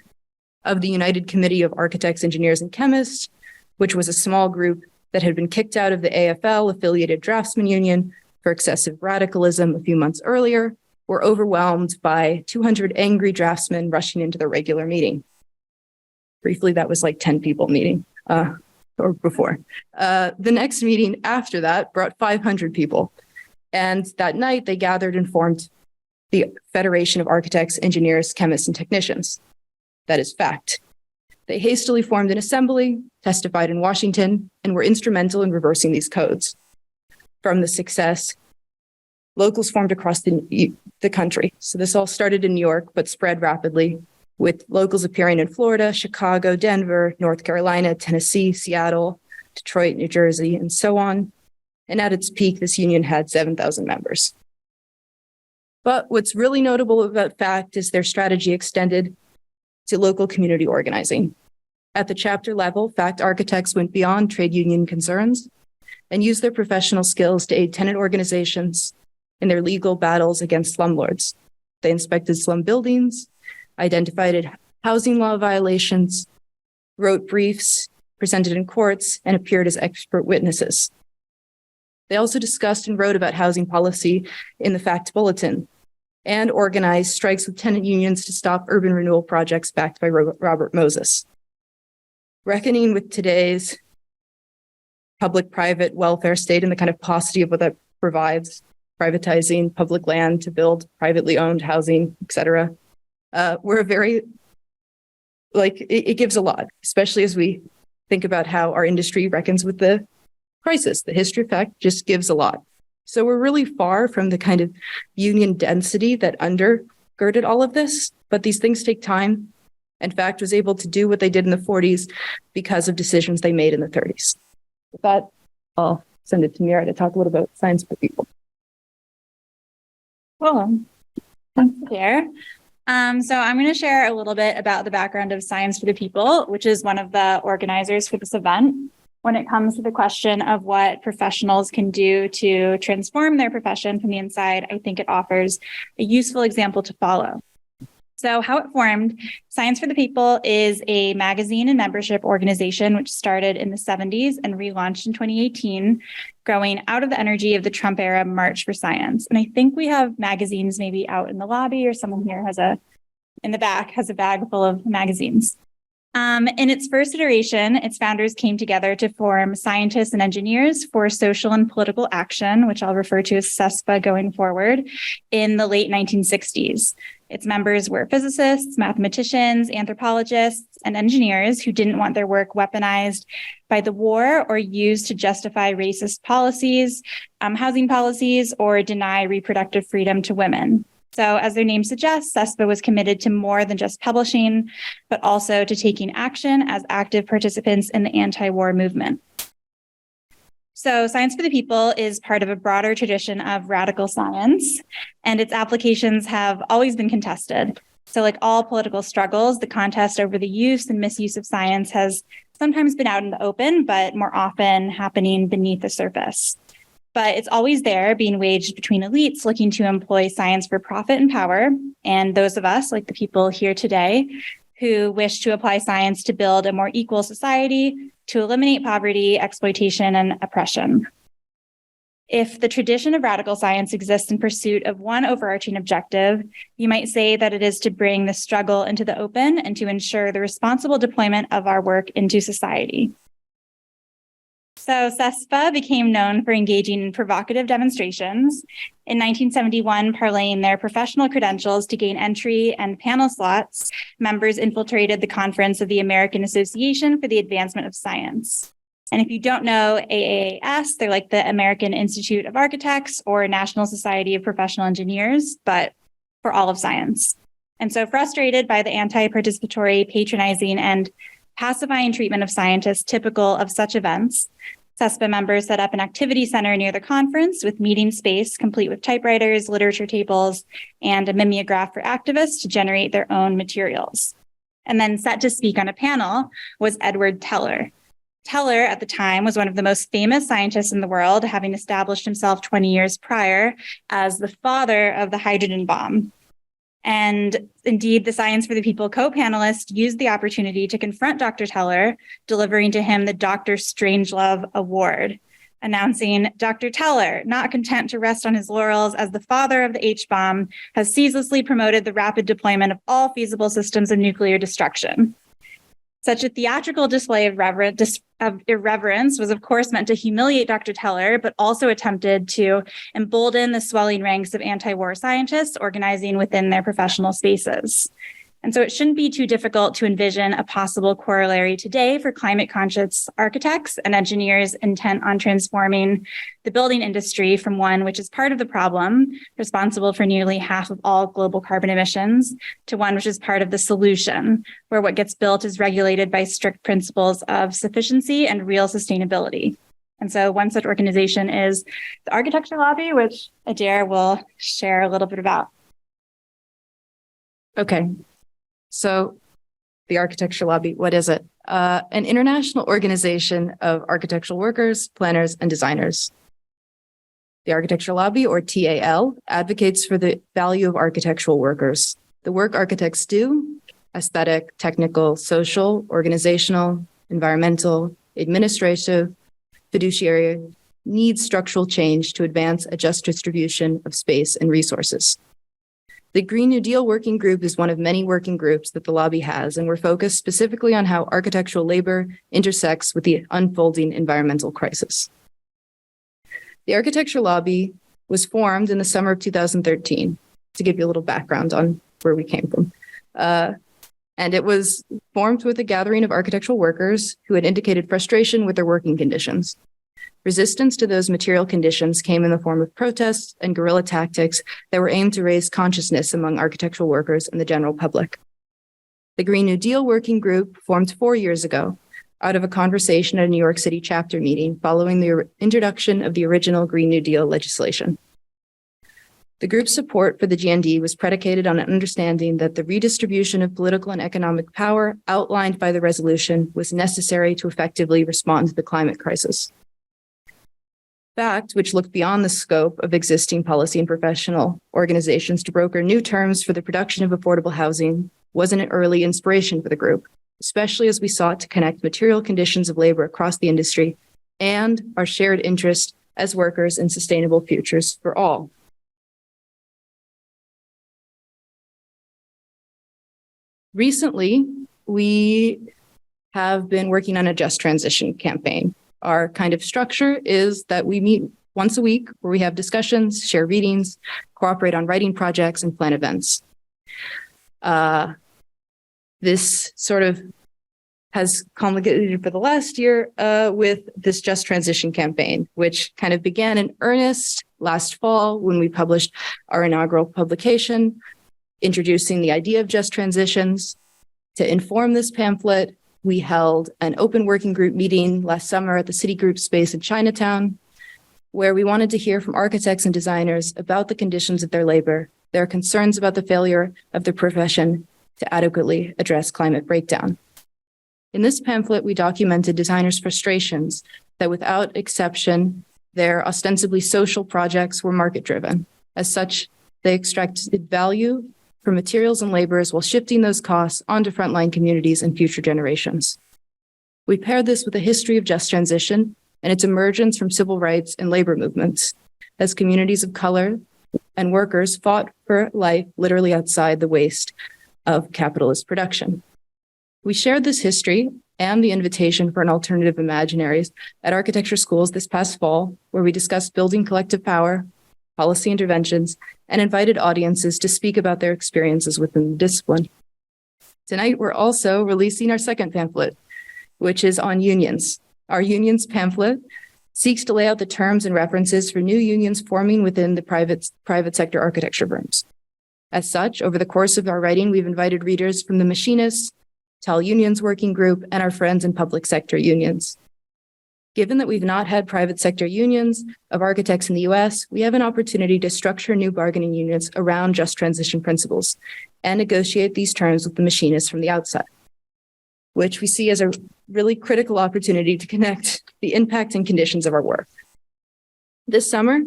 [SPEAKER 5] of the United Committee of Architects, Engineers, and Chemists, which was a small group that had been kicked out of the AFL-affiliated draftsman union for excessive radicalism a few months earlier, were overwhelmed by 200 angry draftsmen rushing into the regular meeting. Briefly, that was like 10 people meeting, or before. The next meeting after that brought 500 people. And that night, they gathered and formed the Federation of Architects, Engineers, Chemists, and Technicians. That is fact. They hastily formed an assembly, testified in Washington, and were instrumental in reversing these codes. From the success, locals formed across the country. So this all started in New York, but spread rapidly, with locals appearing in Florida, Chicago, Denver, North Carolina, Tennessee, Seattle, Detroit, New Jersey, and so on. And at its peak, this union had 7,000 members. But what's really notable about FACT is their strategy extended to local community organizing. At the chapter level, FACT architects went beyond trade union concerns and used their professional skills to aid tenant organizations in their legal battles against slumlords. They inspected slum buildings, identified housing law violations, wrote briefs, presented in courts, and appeared as expert witnesses. They also discussed and wrote about housing policy in the FACT Bulletin and organized strikes with tenant unions to stop urban renewal projects backed by Robert Moses. Reckoning with today's public-private welfare state and the kind of paucity of what that provides, privatizing public land to build privately owned housing, et cetera, we're a very, it gives a lot, especially as we think about how our industry reckons with the crisis. The history of FACT just gives a lot. So we're really far from the kind of union density that undergirded all of this, but these things take time. And FACT was able to do what they did in the 40s because of decisions they made in the 30s. With that, I'll send it to Mira to talk a little about science for people.
[SPEAKER 6] Cool. Thanks, Claire. So I'm going to share a little bit about the background of Science for the People, which is one of the organizers for this event. When it comes to the question of what professionals can do to transform their profession from the inside, I think it offers a useful example to follow. So how it formed, Science for the People is a magazine and membership organization which started in the 70s and relaunched in 2018, growing out of the energy of the Trump era March for Science. And I think we have magazines maybe out in the lobby, or someone here in the back has a bag full of magazines. In its first iteration, its founders came together to form Scientists and Engineers for Social and Political Action, which I'll refer to as SESPA going forward, in the late 1960s. Its members were physicists, mathematicians, anthropologists, and engineers who didn't want their work weaponized by the war or used to justify racist policies, housing policies, or deny reproductive freedom to women. So as their name suggests, SESPA was committed to more than just publishing, but also to taking action as active participants in the anti-war movement. So Science for the People is part of a broader tradition of radical science, and its applications have always been contested. So like all political struggles, the contest over the use and misuse of science has sometimes been out in the open, but more often happening beneath the surface. But it's always there, being waged between elites looking to employ science for profit and power, and those of us, like the people here today, who wish to apply science to build a more equal society, to eliminate poverty, exploitation, and oppression. If the tradition of radical science exists in pursuit of one overarching objective, you might say that it is to bring the struggle into the open and to ensure the responsible deployment of our work into society. So SESPA became known for engaging in provocative demonstrations. In 1971, parlaying their professional credentials to gain entry and panel slots, members infiltrated the conference of the American Association for the Advancement of Science. And if you don't know AAAS, they're like the American Institute of Architects or National Society of Professional Engineers, but for all of science. And so frustrated by the anti-participatory, patronizing, and pacifying treatment of scientists typical of such events, SESPA members set up an activity center near the conference with meeting space complete with typewriters, literature tables, and a mimeograph for activists to generate their own materials. And then set to speak on a panel was Edward Teller. Teller at the time was one of the most famous scientists in the world, having established himself 20 years prior as the father of the hydrogen bomb. And indeed, the Science for the People co-panelists used the opportunity to confront Dr. Teller, delivering to him the Dr. Strangelove Award, announcing, Dr. Teller, not content to rest on his laurels as the father of the H-bomb, has ceaselessly promoted the rapid deployment of all feasible systems of nuclear destruction. Such a theatrical display of irreverence was, of course, meant to humiliate Dr. Teller, but also attempted to embolden the swelling ranks of anti-war scientists organizing within their professional spaces. And so it shouldn't be too difficult to envision a possible corollary today for climate-conscious architects and engineers intent on transforming the building industry from one which is part of the problem, responsible for nearly half of all global carbon emissions, to one which is part of the solution, where what gets built is regulated by strict principles of sufficiency and real sustainability. And so one such organization is the Architecture Lobby, which Adair will share a little bit about.
[SPEAKER 5] Okay. So the Architecture Lobby, what is it? An international organization of architectural workers, planners, and designers. The Architecture Lobby, or TAL, advocates for the value of architectural workers. The work architects do, aesthetic, technical, social, organizational, environmental, administrative, fiduciary, needs structural change to advance a just distribution of space and resources. The Green New Deal Working Group is one of many working groups that the lobby has, and we're focused specifically on how architectural labor intersects with the unfolding environmental crisis. The Architecture Lobby was formed in the summer of 2013, to give you a little background on where we came from. And it was formed with a gathering of architectural workers who had indicated frustration with their working conditions. Resistance to those material conditions came in the form of protests and guerrilla tactics that were aimed to raise consciousness among architectural workers and the general public. The Green New Deal Working Group formed 4 years ago out of a conversation at a New York City chapter meeting following the introduction of the original Green New Deal legislation. The group's support for the GND was predicated on an understanding that the redistribution of political and economic power outlined by the resolution was necessary to effectively respond to the climate crisis. Fact, which looked beyond the scope of existing policy and professional organizations to broker new terms for the production of affordable housing, was an early inspiration for the group, especially as we sought to connect material conditions of labor across the industry and our shared interest as workers in sustainable futures for all. Recently, we have been working on a just transition campaign. Our kind of structure is that we meet once a week where we have discussions, share readings, cooperate on writing projects, and plan events. This sort of has culminated for the last year with this Just Transition campaign, which kind of began in earnest last fall when we published our inaugural publication, introducing the idea of just transitions. To inform this pamphlet, we held an open working group meeting last summer at the Citigroup space in Chinatown, where we wanted to hear from architects and designers about the conditions of their labor, their concerns about the failure of the profession to adequately address climate breakdown. In this pamphlet, we documented designers' frustrations that without exception, their ostensibly social projects were market-driven. As such, they extracted value from materials and laborers while shifting those costs onto frontline communities and future generations. We paired this with a history of just transition and its emergence from civil rights and labor movements, as communities of color and workers fought for life literally outside the waste of capitalist production. We shared this history and the invitation for an alternative imaginaries at architecture schools this past fall, where we discussed building collective power, policy interventions, and invited audiences to speak about their experiences within the discipline. Tonight, we're also releasing our second pamphlet, which is on unions. Our unions pamphlet seeks to lay out the terms and references for new unions forming within the private sector architecture firms. As such, over the course of our writing, we've invited readers from the Machinists, TAL Unions Working Group, and our friends in public sector unions. Given that we've not had private sector unions of architects in the US, we have an opportunity to structure new bargaining units around just transition principles and negotiate these terms with the machinists from the outset, which we see as a really critical opportunity to connect the impact and conditions of our work. This summer,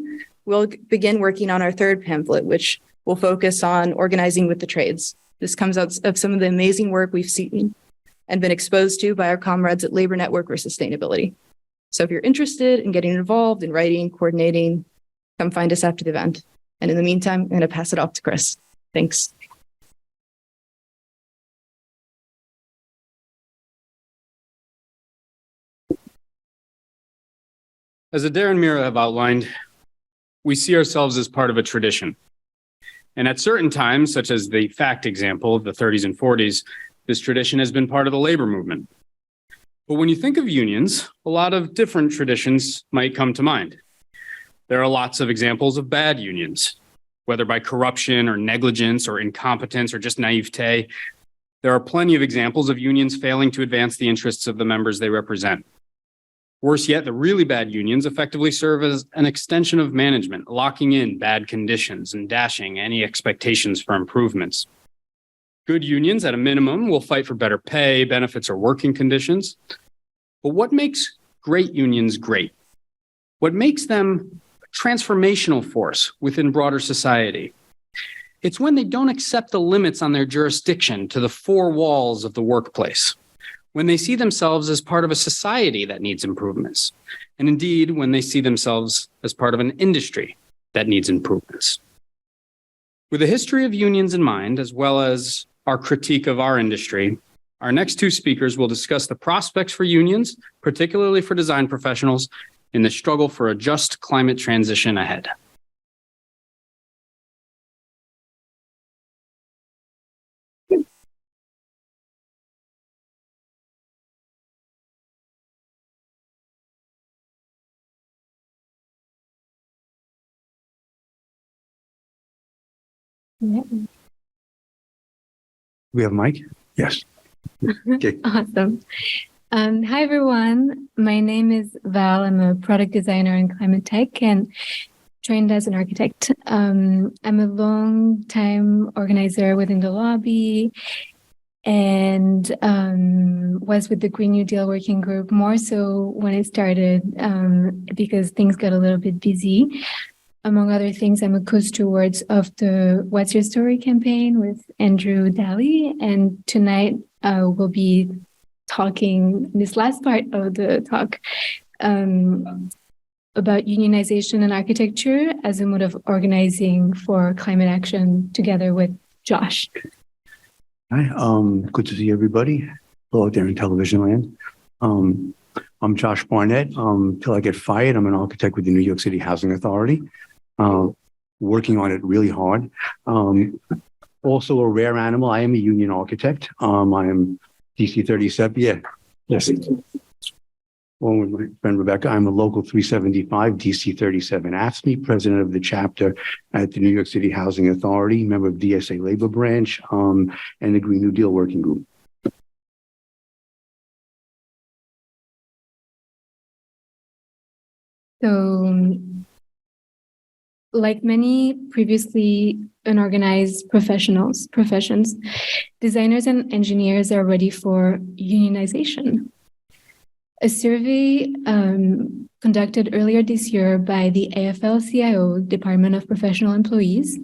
[SPEAKER 5] we'll begin working on our third pamphlet, which we'll focus on organizing with the trades. This comes out of some of the amazing work we've seen and been exposed to by our comrades at Labor Network for Sustainability. So if you're interested in getting involved in writing, coordinating, come find us after the event. And in the meantime, I'm going to pass it off to Chris. Thanks.
[SPEAKER 2] As Adair and Mira have outlined, we see ourselves as part of a tradition. And at certain times, such as the FACT example of the 30s and 40s, this tradition has been part of the labor movement. But when you think of unions, a lot of different traditions might come to mind. There are lots of examples of bad unions, whether by corruption or negligence or incompetence or just naivete. There are plenty of examples of unions failing to advance the interests of the members they represent. Worse yet, the really bad unions effectively serve as an extension of management, locking in bad conditions and dashing any expectations for improvements. Good unions, at a minimum, will fight for better pay, benefits, or working conditions. But what makes great unions great? What makes them a transformational force within broader society? It's when they don't accept the limits on their jurisdiction to the four walls of the workplace, when they see themselves as part of a society that needs improvements, and indeed when they see themselves as part of an industry that needs improvements. With a history of unions in mind, as well as our critique of our industry, our next two speakers will discuss the prospects for unions, particularly for design professionals, in the struggle for a just climate transition ahead.
[SPEAKER 1] Yeah.
[SPEAKER 7] We have a mic? Yes. Okay.
[SPEAKER 1] Awesome. Hi, everyone. My name is Val. I'm a product designer in climate tech and trained as an architect. I'm a long-time organizer within the lobby and was with the Green New Deal working group more so when it started because things got a little bit busy. Among other things, I'm a co-steward of the What's Your Story campaign with Andrew Daly. And tonight we'll be talking, this last part of the talk, about unionization and architecture as a mode of organizing for climate action together with Josh.
[SPEAKER 7] Hi, good to see everybody. Hello out there in television land. I'm Josh Barnett. Till I get fired, I'm an architect with the New York City Housing Authority. Working on it really hard. Also a rare animal. I am a union architect. I am DC 37. Yeah. Yes. Along with my friend Rebecca, I'm a local 375 DC 37 AFSCME, president of the chapter at the New York City Housing Authority, member of DSA Labor Branch, and the Green New Deal Working Group.
[SPEAKER 1] So, like many previously unorganized professions, designers and engineers are ready for unionization. A survey conducted earlier this year by the AFL-CIO, Department of Professional Employees,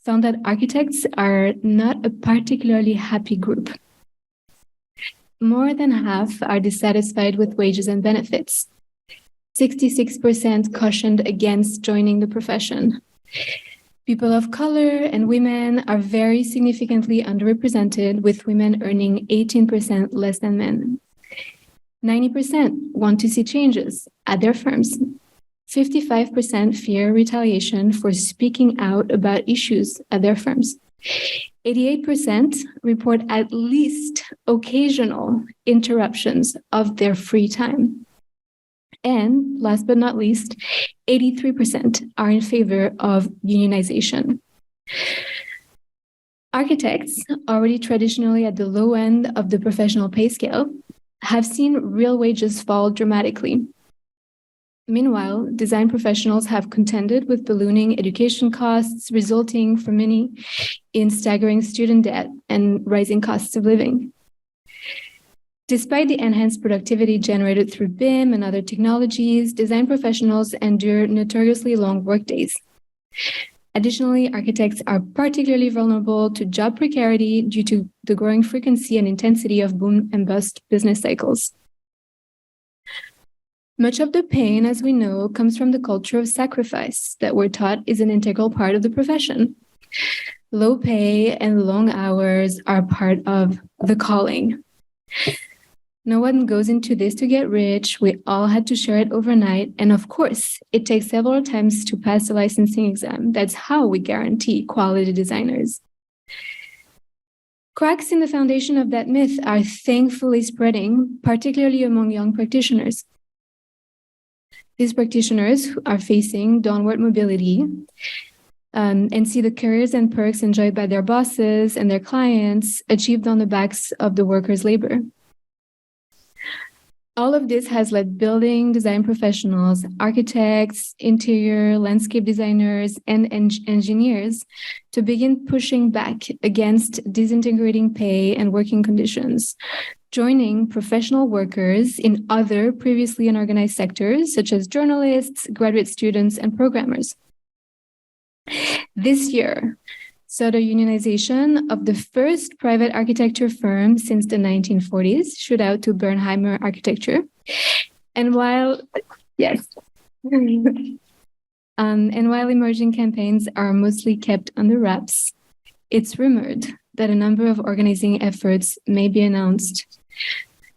[SPEAKER 1] found that architects are not a particularly happy group. More than half are dissatisfied with wages and benefits. 66% cautioned against joining the profession. People of color and women are very significantly underrepresented, with women earning 18% less than men. 90% want to see changes at their firms. 55% fear retaliation for speaking out about issues at their firms. 88% report at least occasional interruptions of their free time. And last but not least, 83% are in favor of unionization. Architects, already traditionally at the low end of the professional pay scale, have seen real wages fall dramatically. Meanwhile, design professionals have contended with ballooning education costs, resulting for many in staggering student debt and rising costs of living. Despite the enhanced productivity generated through BIM and other technologies, design professionals endure notoriously long workdays.
[SPEAKER 8] Additionally, architects are particularly vulnerable to job precarity due to the growing frequency and intensity of boom and bust business cycles. Much of the pain, as we know, comes from the culture of sacrifice that we're taught is an integral part of the profession. Low pay and long hours are part of the calling. No one goes into this to get rich. We all had to share it overnight. And of course, it takes several attempts to pass the licensing exam. That's how we guarantee quality designers. Cracks in the foundation of that myth are thankfully spreading, particularly among young practitioners. These practitioners are facing downward mobility and see the careers and perks enjoyed by their bosses and their clients achieved on the backs of the workers' labor. All of this has led building design professionals, architects, interior, landscape designers, and engineers to begin pushing back against disintegrating pay and working conditions, joining professional workers in other previously unorganized sectors, such as journalists, graduate students, and programmers. This year saw the unionization of the first private architecture firm since the 1940s, shout out to Bernheimer Architecture. And while, yes, and while emerging campaigns are mostly kept under wraps, it's rumored that a number of organizing efforts may be announced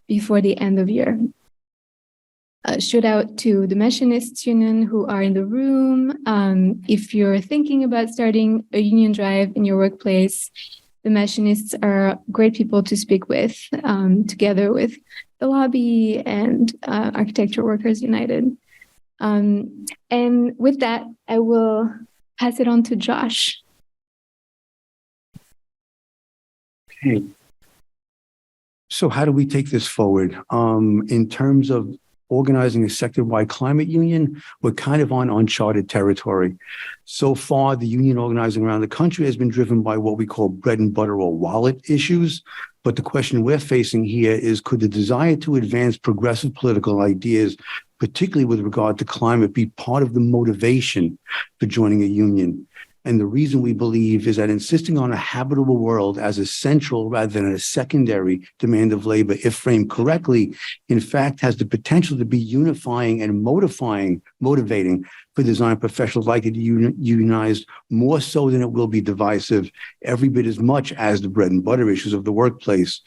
[SPEAKER 8] before the end of year. Shout out to the Machinists Union who are in the room. If you're thinking about starting a union drive in your workplace, the Machinists are great people to speak with, together with the lobby and Architecture Workers United. And with that, I will pass it on to Josh.
[SPEAKER 7] Okay. So how do we take this forward? In terms of organizing a sector-wide climate union, we're kind of on uncharted territory. So far, the union organizing around the country has been driven by what we call bread and butter or wallet issues. But the question we're facing here is, could the desire to advance progressive political ideas, particularly with regard to climate, be part of the motivation for joining a union? And the reason we believe is that insisting on a habitable world as a central rather than a secondary demand of labor, if framed correctly, in fact has the potential to be unifying and motivating for design professionals like to unionize more so than it will be divisive, every bit as much as the bread and butter issues of the workplace.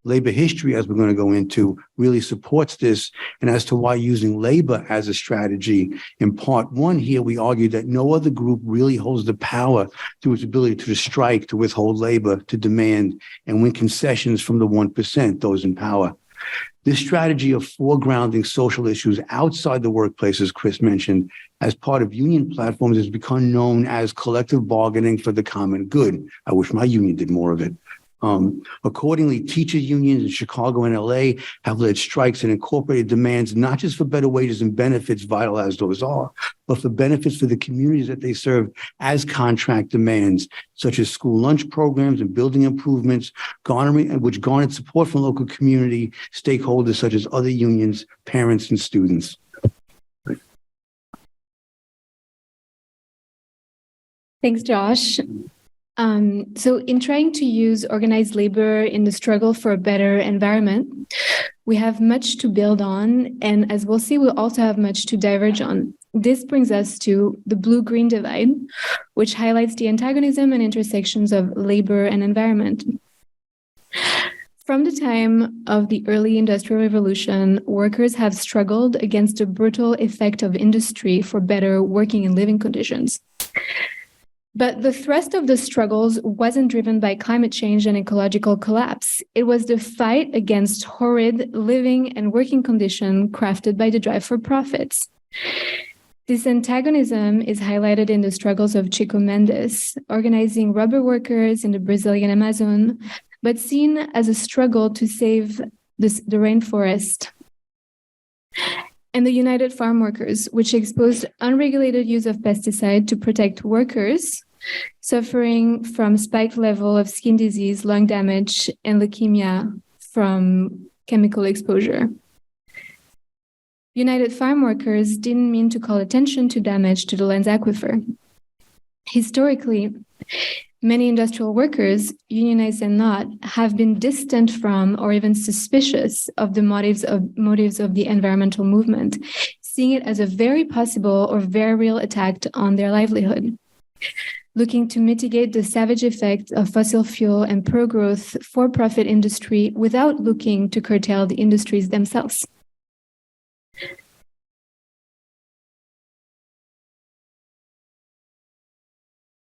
[SPEAKER 7] Labor history, as we're going to go into, really supports this. And as to why using labor as a strategy, in part one here, we argue that no other group really holds the power through its ability to strike, to withhold labor, to demand, and win concessions from the 1%, those in power. This strategy of foregrounding social issues outside the workplace, as Chris mentioned, as part of union platforms has become known as collective bargaining for the common good. I wish my union did more of it. Accordingly, teacher unions in Chicago and LA have led strikes and incorporated demands, not just for better wages and benefits, vital as those are, but for benefits for the communities that they serve as contract demands, such as school lunch programs and building improvements, which garnered support from local community stakeholders such as other unions, parents, and students.
[SPEAKER 8] Thanks, Josh. So in trying to use organized labor in the struggle for a better environment, we have much to build on. And as we'll see, we'll also have much to diverge on. This brings us to the blue-green divide, which highlights the antagonism and intersections of labor and environment. From the time of the early Industrial Revolution, workers have struggled against the brutal effect of industry for better working and living conditions. But the thrust of the struggles wasn't driven by climate change and ecological collapse. It was the fight against horrid living and working conditions crafted by the drive for profits. This antagonism is highlighted in the struggles of Chico Mendes, organizing rubber workers in the Brazilian Amazon, but seen as a struggle to save the rainforest. And the United Farm Workers, which exposed unregulated use of pesticide to protect workers suffering from spiked level of skin disease, lung damage, and leukemia from chemical exposure. United Farm Workers didn't mean to call attention to damage to the land's aquifer. Historically, many industrial workers, unionized and not, have been distant from or even suspicious of the motives of the environmental movement, seeing it as a very possible or very real attack on their livelihood. Looking to mitigate the savage effect of fossil fuel and pro-growth for-profit industry without looking to curtail the industries themselves.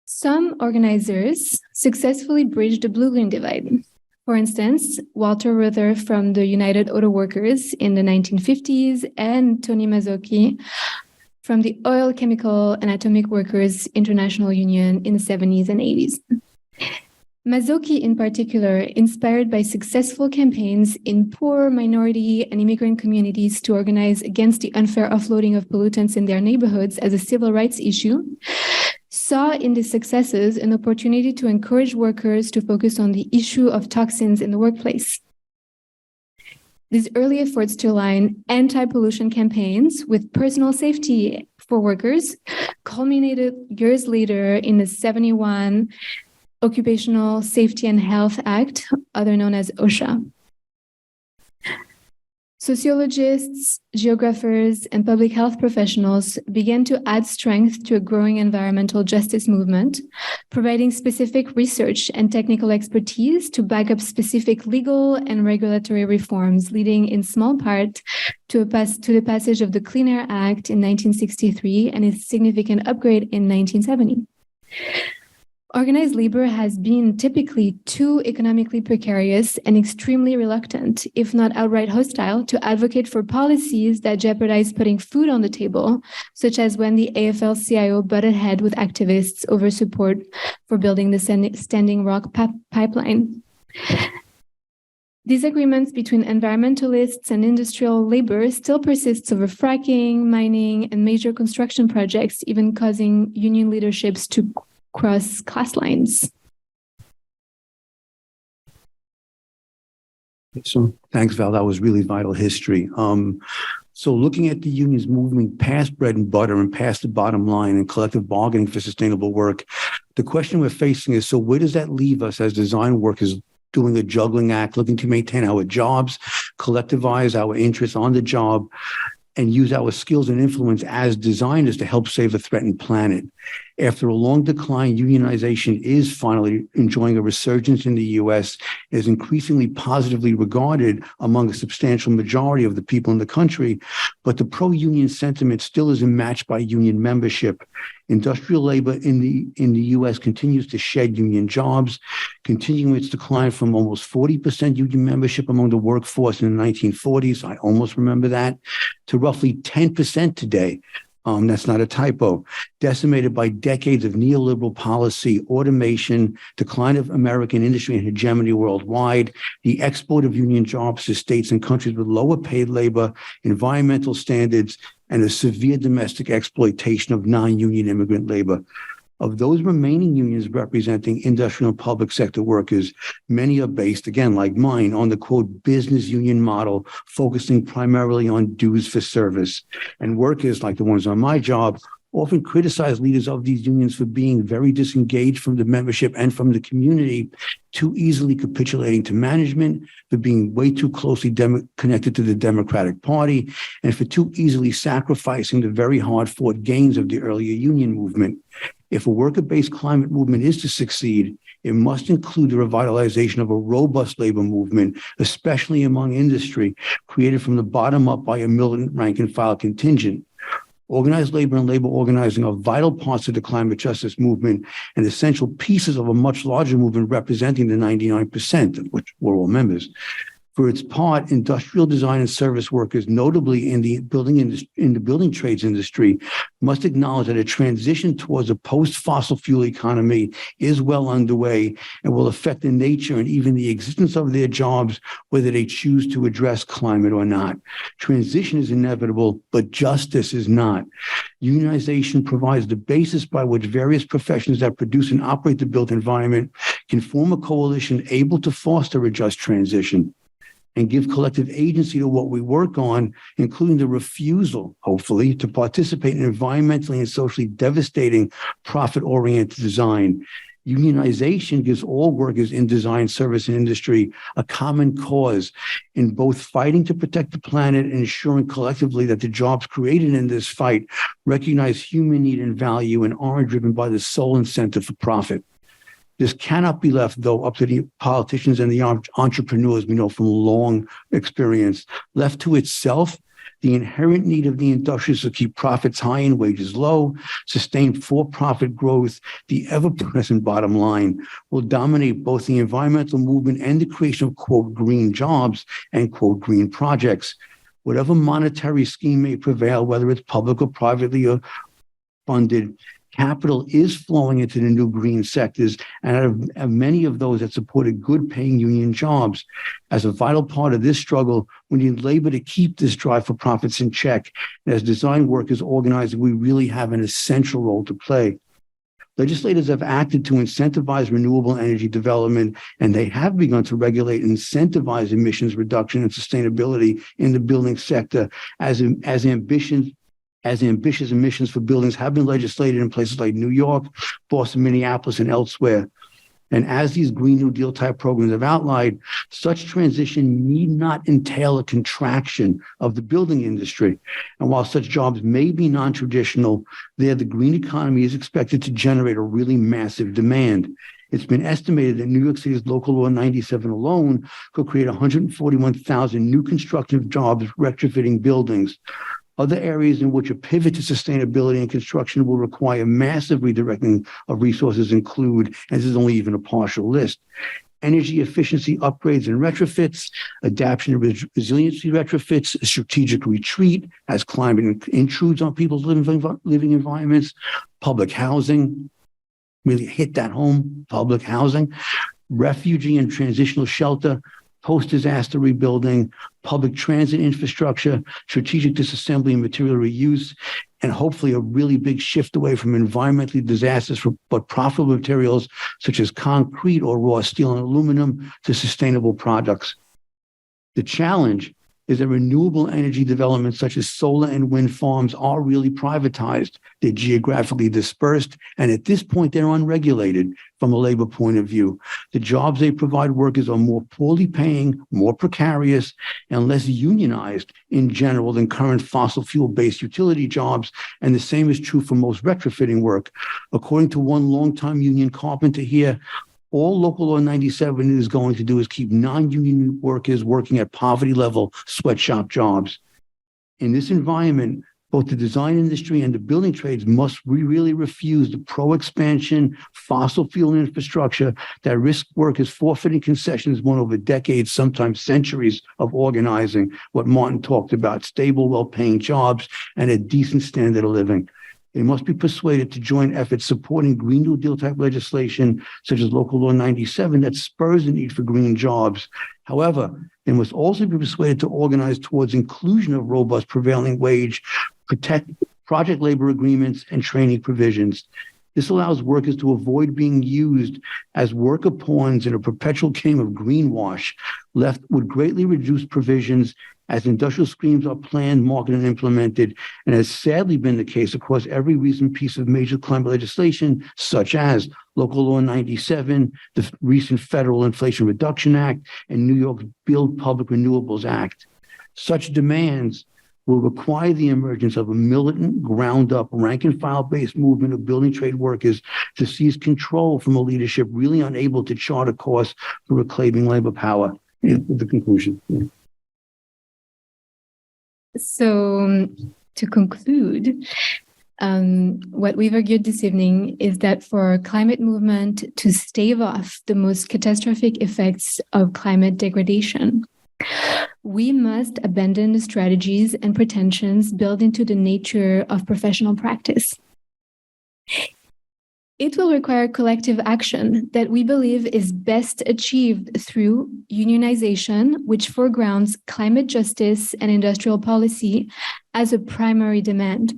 [SPEAKER 8] Some organizers successfully bridged the blue-green divide. For instance, Walter Reuther from the United Auto Workers in the 1950s and Tony Mazzocchi from the Oil, Chemical, and Atomic Workers International Union in the 70s and 80s. Mazzocchi, in particular, inspired by successful campaigns in poor, minority, and immigrant communities to organize against the unfair offloading of pollutants in their neighborhoods as a civil rights issue, saw in these successes an opportunity to encourage workers to focus on the issue of toxins in the workplace. These early efforts to align anti-pollution campaigns with personal safety for workers culminated years later in the 71 Occupational Safety and Health Act, otherwise known as OSHA. Sociologists, geographers, and public health professionals began to add strength to a growing environmental justice movement, providing specific research and technical expertise to back up specific legal and regulatory reforms, leading in small part to the passage of the Clean Air Act in 1963 and its significant upgrade in 1970. Organized labor has been typically too economically precarious and extremely reluctant, if not outright hostile, to advocate for policies that jeopardize putting food on the table, such as when the AFL-CIO butted head with activists over support for building the Standing Rock pipeline. Disagreements between environmentalists and industrial labor still persists over fracking, mining, and major construction projects, even causing union leaderships to cross class lines.
[SPEAKER 7] So thanks, Val. That was really vital history. So looking at the unions moving past bread and butter and past the bottom line and collective bargaining for sustainable work, the question we're facing is, so where does that leave us as design workers doing a juggling act, looking to maintain our jobs, collectivize our interests on the job, and use our skills and influence as designers to help save a threatened planet? After a long decline, unionization is finally enjoying a resurgence in the U.S. It is increasingly positively regarded among a substantial majority of the people in the country, but the pro-union sentiment still isn't matched by union membership. Industrial labor in the U.S. continues to shed union jobs, continuing its decline from almost 40% union membership among the workforce in the 1940s, I almost remember that, to roughly 10% today. That's not a typo. Decimated by decades of neoliberal policy, automation, decline of American industry and hegemony worldwide, the export of union jobs to states and countries with lower paid labor, environmental standards, and a severe domestic exploitation of non-union immigrant labor. Of those remaining unions representing industrial and public sector workers, many are based, again, like mine, on the, quote, business union model, focusing primarily on dues for service. And workers, like the ones on my job, often criticize leaders of these unions for being very disengaged from the membership and from the community, too easily capitulating to management, for being way too closely connected to the Democratic Party, and for too easily sacrificing the very hard-fought gains of the earlier union movement. If a worker-based climate movement is to succeed, it must include the revitalization of a robust labor movement, especially among industry, created from the bottom up by a militant rank-and-file contingent. Organized labor and labor organizing are vital parts of the climate justice movement and essential pieces of a much larger movement representing the 99%, of which we're all members. For its part, industrial design and service workers, notably in the building trades industry, must acknowledge that a transition towards a post-fossil fuel economy is well underway and will affect the nature and even the existence of their jobs, whether they choose to address climate or not. Transition is inevitable, but justice is not. Unionization provides the basis by which various professions that produce and operate the built environment can form a coalition able to foster a just transition. and give collective agency to what we work on, including the refusal, hopefully, to participate in environmentally and socially devastating profit-oriented design. Unionization gives all workers in design, service, and industry a common cause in both fighting to protect the planet and ensuring collectively that the jobs created in this fight recognize human need and value and aren't driven by the sole incentive for profit. This cannot be left, though, up to the politicians and the entrepreneurs we know from long experience. Left to itself, the inherent need of the industrials to keep profits high and wages low, sustain for-profit growth, the ever-present bottom line, will dominate both the environmental movement and the creation of, quote, green jobs and, quote, green projects. Whatever monetary scheme may prevail, whether it's public or privately or funded, capital is flowing into the new green sectors, and out of many of those that supported good-paying union jobs. As a vital part of this struggle, we need labor to keep this drive for profits in check. And as design workers organizing, we really have an essential role to play. Legislators have acted to incentivize renewable energy development, and they have begun to regulate and incentivize emissions reduction and sustainability in the building sector as ambitious emissions for buildings have been legislated in places like New York, Boston, Minneapolis, and elsewhere. And as these Green New Deal type programs have outlined, such transition need not entail a contraction of the building industry. And while such jobs may be non-traditional, there the green economy is expected to generate a really massive demand. It's been estimated that New York City's Local Law 97 alone could create 141,000 new construction jobs retrofitting buildings. Other areas in which a pivot to sustainability and construction will require massive redirecting of resources include, and this is only even a partial list, energy efficiency upgrades and retrofits, adaptation and resiliency retrofits, a strategic retreat as climate intrudes on people's living environments, public housing, really hit that home, public housing, refugee and transitional shelter, post-disaster rebuilding, public transit infrastructure, strategic disassembly and material reuse, and hopefully a really big shift away from environmentally disastrous but profitable materials such as concrete or raw steel and aluminum to sustainable products. The challenge is that renewable energy developments such as solar and wind farms are really privatized. They're geographically dispersed, and at this point, they're unregulated from a labor point of view. The jobs they provide workers are more poorly paying, more precarious, and less unionized in general than current fossil fuel-based utility jobs, and the same is true for most retrofitting work. According to one longtime union carpenter here, all Local Law 97 is going to do is keep non-union workers working at poverty-level sweatshop jobs. In this environment, both the design industry and the building trades must really refuse the pro-expansion fossil fuel infrastructure that risks workers forfeiting concessions won over decades, sometimes centuries of organizing, what Martin talked about, stable, well-paying jobs and a decent standard of living. They must be persuaded to join efforts supporting Green New Deal type legislation, such as Local Law 97, that spurs the need for green jobs. However, they must also be persuaded to organize towards inclusion of robust prevailing wage, project labor agreements, and training provisions. This allows workers to avoid being used as worker pawns in a perpetual game of greenwash, left would greatly reduce provisions as industrial schemes are planned, marketed, and implemented, and has sadly been the case across every recent piece of major climate legislation, such as Local Law 97, the recent Federal Inflation Reduction Act, and New York's Build Public Renewables Act. Such demands will require the emergence of a militant, ground-up, rank-and-file-based movement of building trade workers to seize control from a leadership really unable to chart a course for reclaiming labor power. The conclusion.
[SPEAKER 8] So to conclude, what we've argued this evening is that for our climate movement to stave off the most catastrophic effects of climate degradation, we must abandon the strategies and pretensions built into the nature of professional practice. It will require collective action that we believe is best achieved through unionization, which foregrounds climate justice and industrial policy as a primary demand.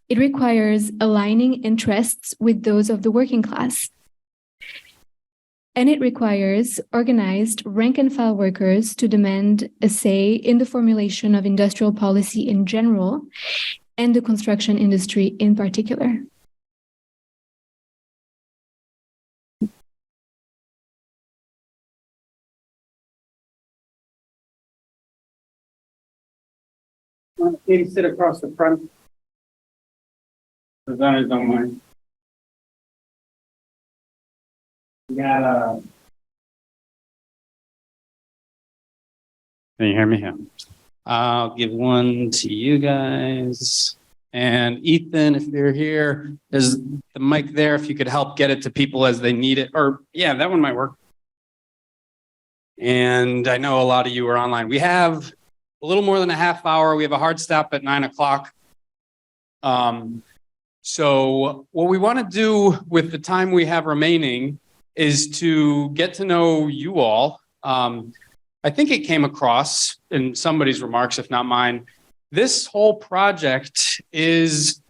[SPEAKER 8] It requires aligning interests with those of the working class. and it requires organized rank and file workers to demand a say in the formulation of industrial policy in general and the construction industry in particular.
[SPEAKER 2] Maybe sit across the front. Presenters don't mind. We got Can you hear me? Yeah. I'll give one to you guys. And Ethan, if you're here, there's the mic there. If you could help get it to people as they need it. Or yeah, that one might work. And I know a lot of you are online. We have a little more than a half hour. We have a hard stop at 9 o'clock. So what we want to do with the time we have remaining is to get to know you all. I think it came across in somebody's remarks, if not mine. This whole project is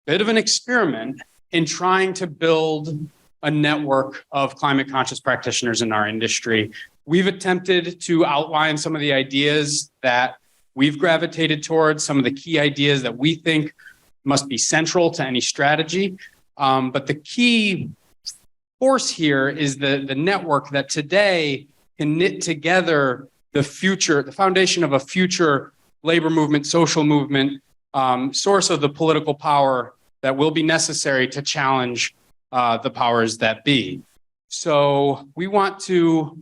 [SPEAKER 2] a bit of an experiment in trying to build a network of climate conscious practitioners in our industry. We've attempted to outline some of the ideas that we've gravitated towards, some of the key ideas that we think must be central to any strategy. But the key force here is the network that today can knit together the future, the foundation of a future labor movement, social movement, source of the political power that will be necessary to challenge the powers that be. So we want to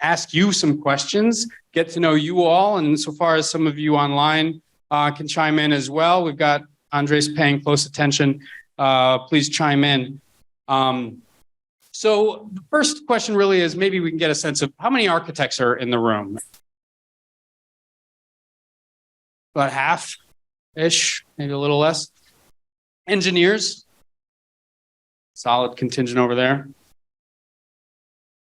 [SPEAKER 2] ask you some questions, get to know you all, and so far as some of you online can chime in as well. We've got Andres paying close attention. Please chime in. So the first question really is maybe we can get a sense of how many architects are in the room? About half-ish, maybe a little less. Engineers? Solid contingent over there.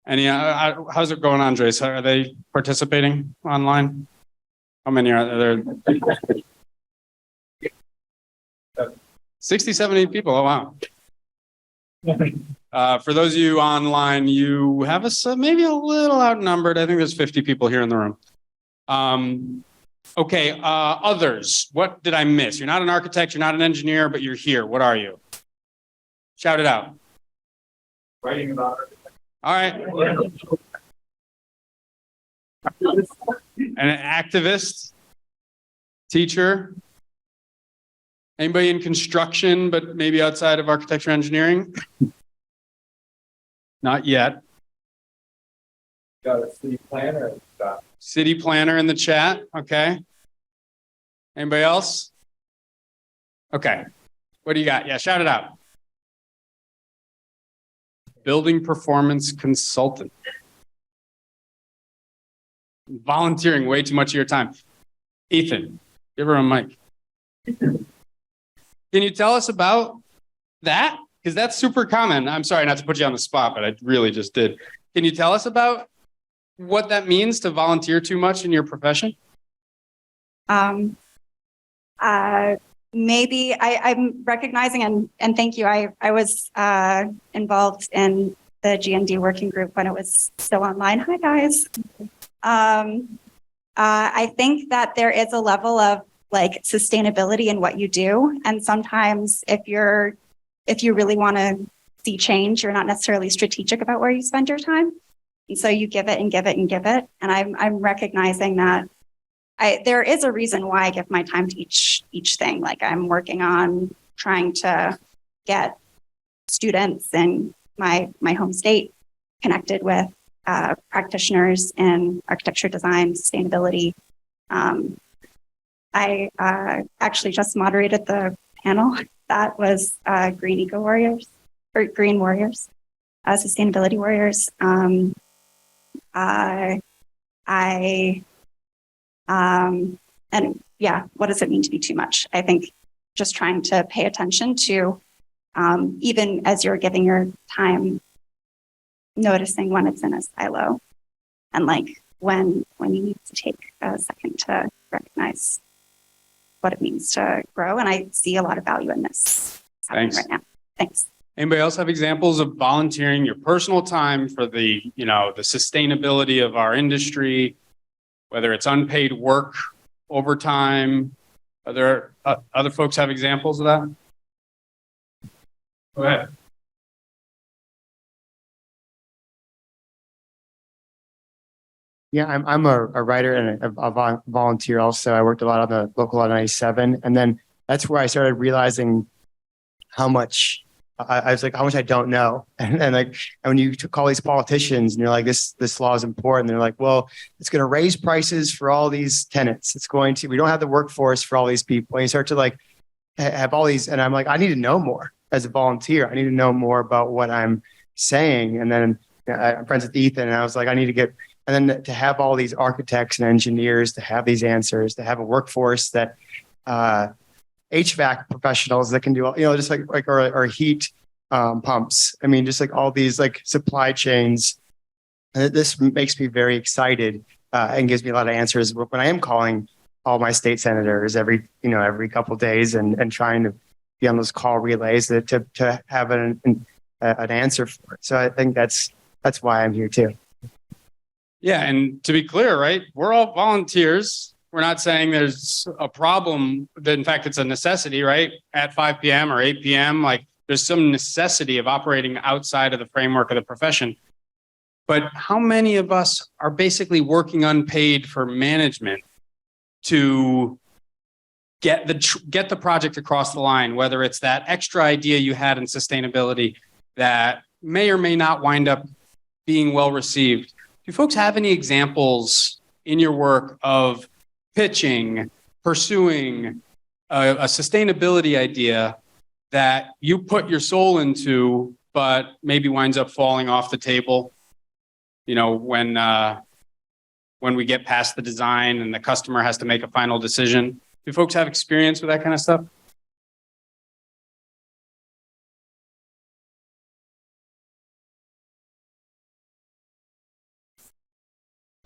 [SPEAKER 2] Any, how's it going, Andres? Are they participating online? How many are there? 60, 70 people, oh wow. For those of you online, you have us maybe a little outnumbered. I think there's 50 people here in the room. Okay, others, what did I miss? You're not an architect, you're not an engineer, but you're here. What are you? Shout it out.
[SPEAKER 9] Writing about it.
[SPEAKER 2] All right. An activist, teacher, anybody in construction, but maybe outside of architecture engineering? Not yet.
[SPEAKER 9] Got a city planner and stuff.
[SPEAKER 2] City planner in the chat. Okay. Anybody else? Okay. What do you got? Yeah, shout it out. Building performance consultant. Volunteering way too much of your time. Ethan, give her a mic. Can you tell us about that? Because that's super common. I'm sorry not to put you on the spot, but I really just did. Can you tell us about what that means to volunteer too much in your profession?
[SPEAKER 10] Maybe I'm recognizing, and thank you. I was involved in the GND working group when it was still online. Hi, guys. I think that there is a level of like sustainability in what you do. And sometimes if you really want to see change, you're not necessarily strategic about where you spend your time. And so you give it and give it and give it. And I'm recognizing that there is a reason why I give my time to each thing. Like I'm working on trying to get students in my home state connected with practitioners in architecture, design, sustainability. I actually just moderated the panel that was Green Eco Warriors or Green Warriors, Sustainability Warriors. And yeah, what does it mean to be too much? I think just trying to pay attention to, even as you're giving your time, noticing when it's in a silo and like when you need to take a second to recognize what it means to grow. And I see a lot of value in this happening right now. Thanks.
[SPEAKER 2] Anybody else have examples of volunteering your personal time for the sustainability of our industry, whether it's unpaid work, overtime? Are there other folks have examples of that? Go ahead.
[SPEAKER 11] Yeah, I'm a writer and a volunteer also. I worked a lot on the local law 97. And then that's where I started realizing how much I was like, how much I don't know. And when you call these politicians and you're like, this law is important, they're like, well, it's going to raise prices for all these tenants. We don't have the workforce for all these people. And you start to like have all these, and I'm like, I need to know more as a volunteer. I need to know more about what I'm saying. And then I'm friends with Ethan, and I was like, I need to get. And then to have all these architects and engineers, to have these answers, to have a workforce that HVAC professionals that can do, just or heat pumps. I mean, just like all these like supply chains. And this makes me very excited and gives me a lot of answers when I am calling all my state senators every couple of days and trying to be on those call relays to have an answer for it. So I think that's why I'm here too.
[SPEAKER 2] Yeah, and to be clear, right, we're all volunteers. We're not saying there's a problem. That in fact, it's a necessity, right? At 5 p.m. or 8 p.m., like there's some necessity of operating outside of the framework of the profession. But how many of us are basically working unpaid for management to get the project across the line, whether it's that extra idea you had in sustainability that may or may not wind up being well received? Do folks have any examples in your work of pitching, pursuing a sustainability idea that you put your soul into, but maybe winds up falling off the table? When we get past the design and the customer has to make a final decision. Do folks have experience with that kind of stuff?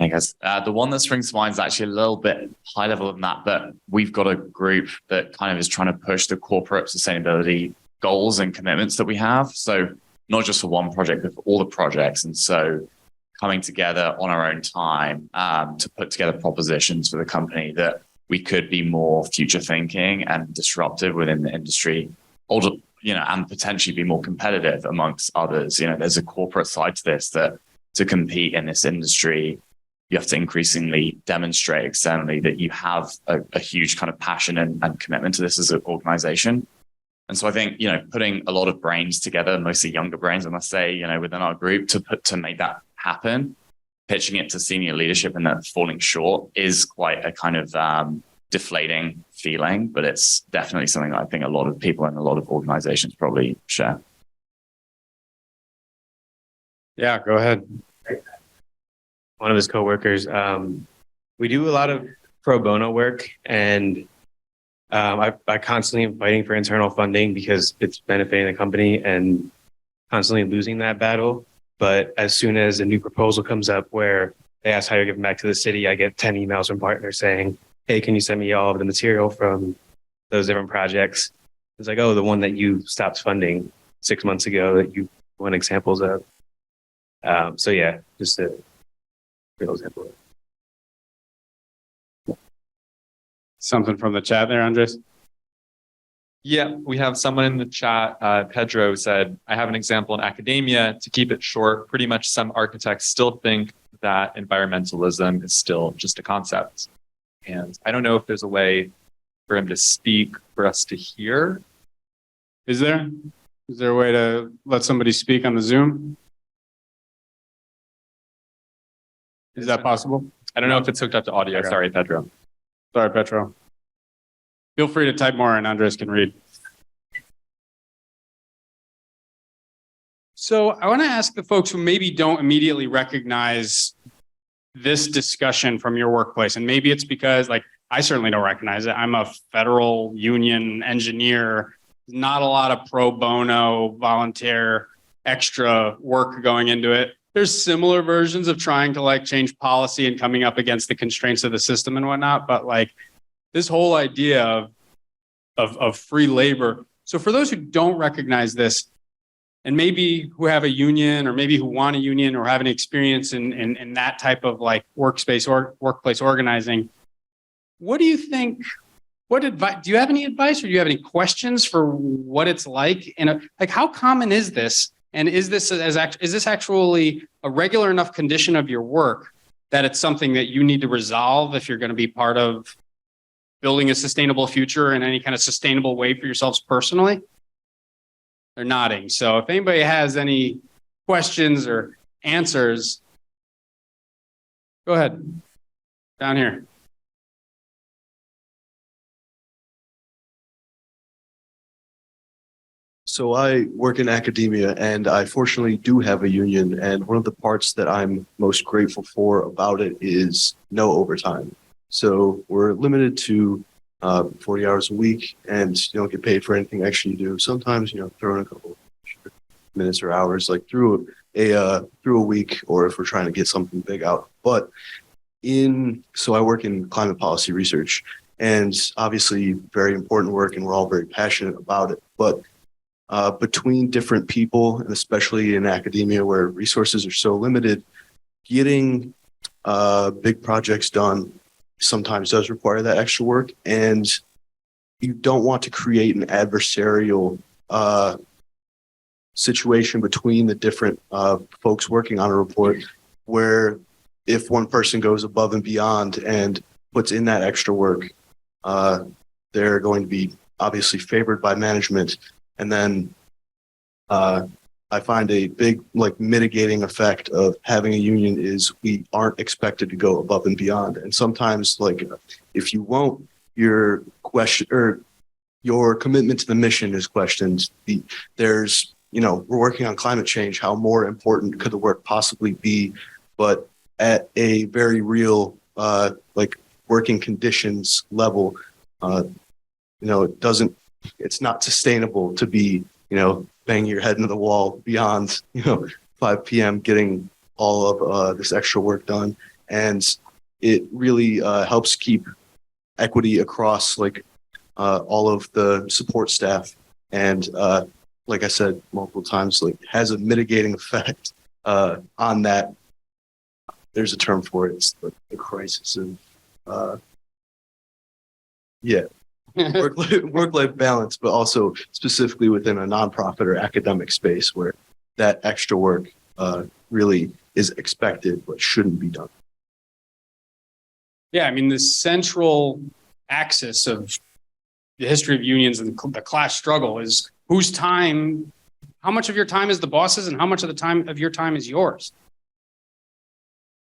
[SPEAKER 12] I guess the one that springs to mind is actually a little bit high level than that, but we've got a group that kind of is trying to push the corporate sustainability goals and commitments that we have. So not just for one project, but for all the projects. And so coming together on our own time to put together propositions for the company that we could be more future thinking and disruptive within the industry, and potentially be more competitive amongst others. There's a corporate side to this that to compete in this industry, you have to increasingly demonstrate externally that you have a huge kind of passion and commitment to this as an organization. And so I think, putting a lot of brains together, mostly younger brains, I must say, within our group to make that happen, pitching it to senior leadership and then falling short is quite a kind of deflating feeling, but it's definitely something that I think a lot of people and a lot of organizations probably share.
[SPEAKER 2] Yeah, go ahead.
[SPEAKER 13] One of his coworkers. We do a lot of pro bono work, and I constantly am fighting for internal funding because it's benefiting the company and constantly losing that battle. But as soon as a new proposal comes up where they ask how you're giving back to the city, I get 10 emails from partners saying, hey, can you send me all of the material from those different projects? It's like, oh, the one that you stopped funding 6 months ago that you want examples of. So yeah, just a real example.
[SPEAKER 2] Something from the chat there, Andres?
[SPEAKER 14] Yeah, we have someone in the chat, Pedro said, I have an example in academia. To keep it short, pretty much some architects still think that environmentalism is still just a concept. And I don't know if there's a way for him to speak for us to hear.
[SPEAKER 2] Is there? Is there a way to let somebody speak on the Zoom? Is that possible?
[SPEAKER 14] I don't know if it's hooked up to audio.
[SPEAKER 2] Okay.
[SPEAKER 14] Sorry, Pedro.
[SPEAKER 2] Sorry, Petro. Feel free to type more and Andres can read. So I want to ask the folks who maybe don't immediately recognize this discussion from your workplace. And maybe it's because I certainly don't recognize it. I'm a federal union engineer, not a lot of pro bono, volunteer, extra work going into it. There's similar versions of trying to change policy and coming up against the constraints of the system and whatnot. But this whole idea of free labor. So for those who don't recognize this, and maybe who have a union or maybe who want a union or have any experience in that type of like workspace or workplace organizing, what do you think? What advice do you have? Any advice, or do you have any questions for what it's like? And like, how common is this? And is this actually a regular enough condition of your work that it's something that you need to resolve if you're going to be part of building a sustainable future in any kind of sustainable way for yourselves personally? They're nodding. So if anybody has any questions or answers, go ahead. Down here.
[SPEAKER 15] So I work in academia, and I fortunately do have a union. And one of the parts that I'm most grateful for about it is no overtime. So we're limited to 40 hours a week, and you don't get paid for anything extra you do. Sometimes, throw in a couple minutes or hours, like through a week, or if we're trying to get something big out. But so I work in climate policy research, and obviously very important work, and we're all very passionate about it. But between different people, and especially in academia where resources are so limited, getting big projects done sometimes does require that extra work. And you don't want to create an adversarial situation between the different folks working on a report, where if one person goes above and beyond and puts in that extra work, they're going to be obviously favored by management. And then I find a big mitigating effect of having a union is we aren't expected to go above and beyond. And sometimes if you won't, your commitment to the mission is questioned. We're working on climate change. How more important could the work possibly be? But at a very real working conditions level, it's not sustainable to be, banging your head into the wall beyond, 5 p.m. getting all of this extra work done. And it really helps keep equity across all of the support staff. And like I said multiple times, has a mitigating effect on that. There's a term for it. It's the crisis of, work-life balance, but also specifically within a nonprofit or academic space where that extra work really is expected but shouldn't be done.
[SPEAKER 2] Yeah, I mean, the central axis of the history of unions and the class struggle is whose time, how much of your time is the boss's and how much of the time of your time is yours.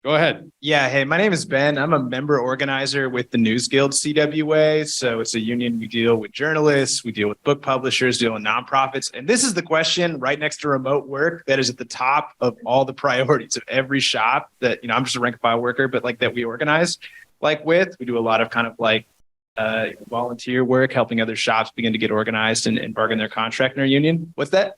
[SPEAKER 2] Go ahead.
[SPEAKER 16] Yeah. Hey, my name is Ben. I'm a member organizer with the News Guild CWA. So it's a union. We deal with journalists, we deal with book publishers, deal with nonprofits. And this is the question right next to remote work that is at the top of all the priorities of every shop that, I'm just a rank and file worker, but that we organize with. We do a lot of kind of volunteer work, helping other shops begin to get organized and bargain their contract in our union. What's that?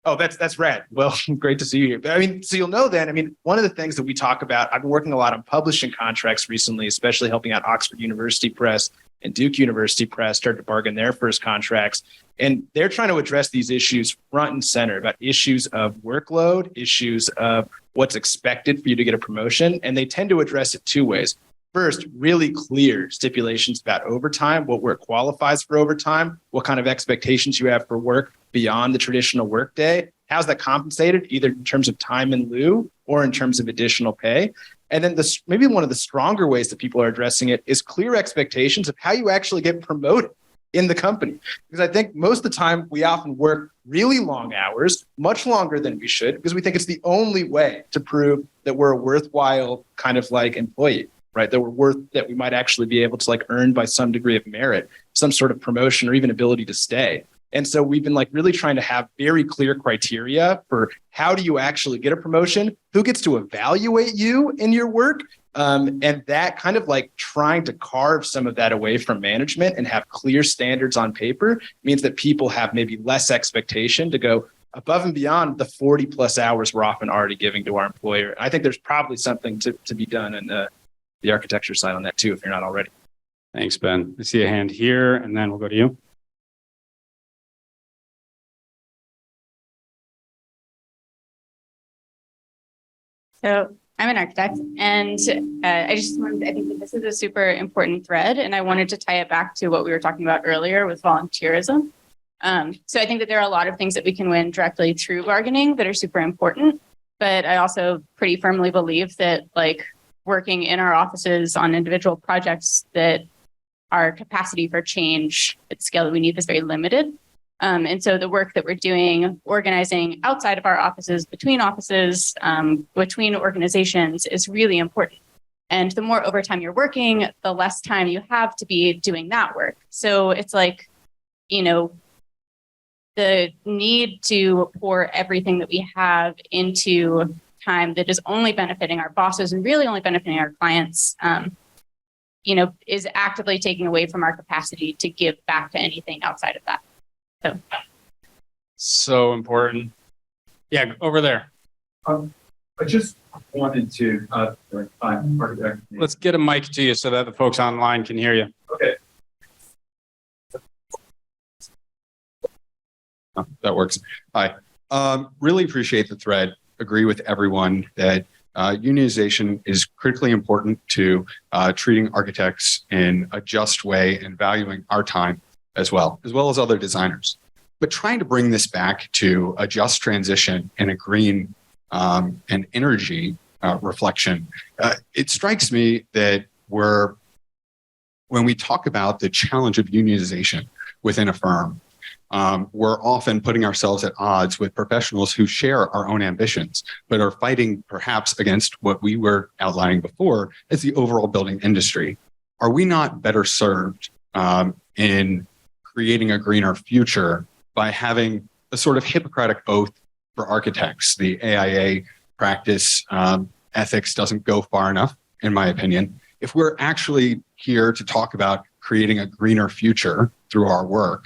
[SPEAKER 16] Oh, that's rad. Well, great to see you here. But so you'll know then, one of the things that we talk about, I've been working a lot on publishing contracts recently, especially helping out Oxford University Press and Duke University Press start to bargain their first contracts. And they're trying to address these issues front and center about issues of workload, issues of what's expected for you to get a promotion. And they tend to address it two ways. First, really clear stipulations about overtime, what work qualifies for overtime, what kind of expectations you have for work beyond the traditional workday. How's that compensated, either in terms of time in lieu or in terms of additional pay? And then maybe one of the stronger ways that people are addressing it is clear expectations of how you actually get promoted in the company. Because I think most of the time we often work really long hours, much longer than we should, because we think it's the only way to prove that we're a worthwhile kind of employee. Right, that we might actually be able to earn by some degree of merit, some sort of promotion or even ability to stay. And so we've been really trying to have very clear criteria for how do you actually get a promotion, who gets to evaluate you in your work, and that kind of trying to carve some of that away from management and have clear standards on paper means that people have maybe less expectation to go above and beyond the 40 plus hours we're often already giving to our employer. I think there's probably something to be done in the architecture side on that too, if you're not already.
[SPEAKER 2] Thanks, Ben. I see a hand here, and then we'll go to you.
[SPEAKER 6] So I'm an architect, and I think that this is a super important thread, and I wanted to tie it back to what we were talking about earlier with volunteerism. So I think that there are a lot of things that we can win directly through bargaining that are super important, but I also pretty firmly believe that like working in our offices on individual projects, that our capacity for change at the scale that we need is very limited. And so the work that we're doing, organizing outside of our offices, between organizations is really important. And the more overtime you're working, the less time you have to be doing that work. So it's like, you know, the need to pour everything that we have into time that is only benefiting our bosses and really only benefiting our clients, you know, is actively taking away from our capacity to give back to anything outside of that.
[SPEAKER 2] So important. Yeah, over there.
[SPEAKER 9] I just wanted to,
[SPEAKER 2] Let's get a mic to you so that the folks online can hear you.
[SPEAKER 9] Okay.
[SPEAKER 17] Oh, that works. Hi. Really appreciate the thread. Agree with everyone that unionization is critically important to treating architects in a just way and valuing our time as well as other designers. But trying to bring this back to a just transition and a green and energy reflection, it strikes me that when we talk about the challenge of unionization within a firm, we're often putting ourselves at odds with professionals who share our own ambitions, but are fighting perhaps against what we were outlining before as the overall building industry. Are we not better served in creating a greener future by having a sort of Hippocratic oath for architects? The AIA practice ethics doesn't go far enough, in my opinion. If we're actually here to talk about creating a greener future through our work,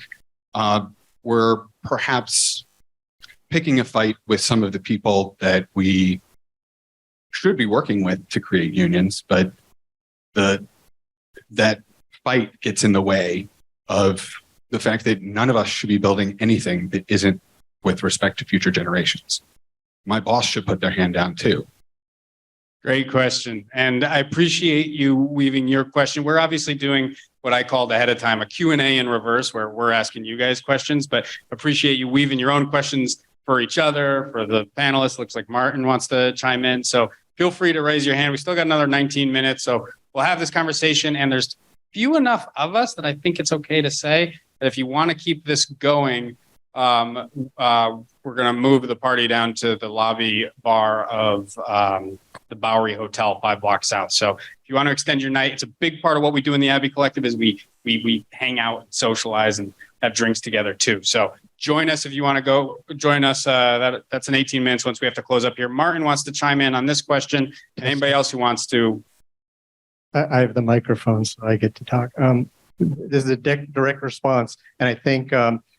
[SPEAKER 17] we're perhaps picking a fight with some of the people that we should be working with to create unions, but that fight gets in the way of the fact that none of us should be building anything that isn't with respect to future generations. My boss should put their hand down too.
[SPEAKER 2] Great question. And I appreciate you weaving your question. We're obviously doing what I called ahead of time a Q&A in reverse, where we're asking you guys questions, but appreciate you weaving your own questions for each other, for the panelists. Looks like Martin wants to chime in. So feel free to raise your hand. We still got another 19 minutes. So we'll have this conversation, and there's few enough of us that I think it's okay to say that if you want to keep this going, we're going to move the party down to the lobby bar of the Bowery Hotel 5 blocks south. So if you want to extend your night, it's a big part of what we do in the Abbey Collective is we hang out, socialize, and have drinks together too. So join us if you want to go join us. That's an 18 minutes once we have to close up here. Martin wants to chime in on this question, and anybody else who wants to.
[SPEAKER 4] I have the microphone, so I get to talk. This is a direct response, and I think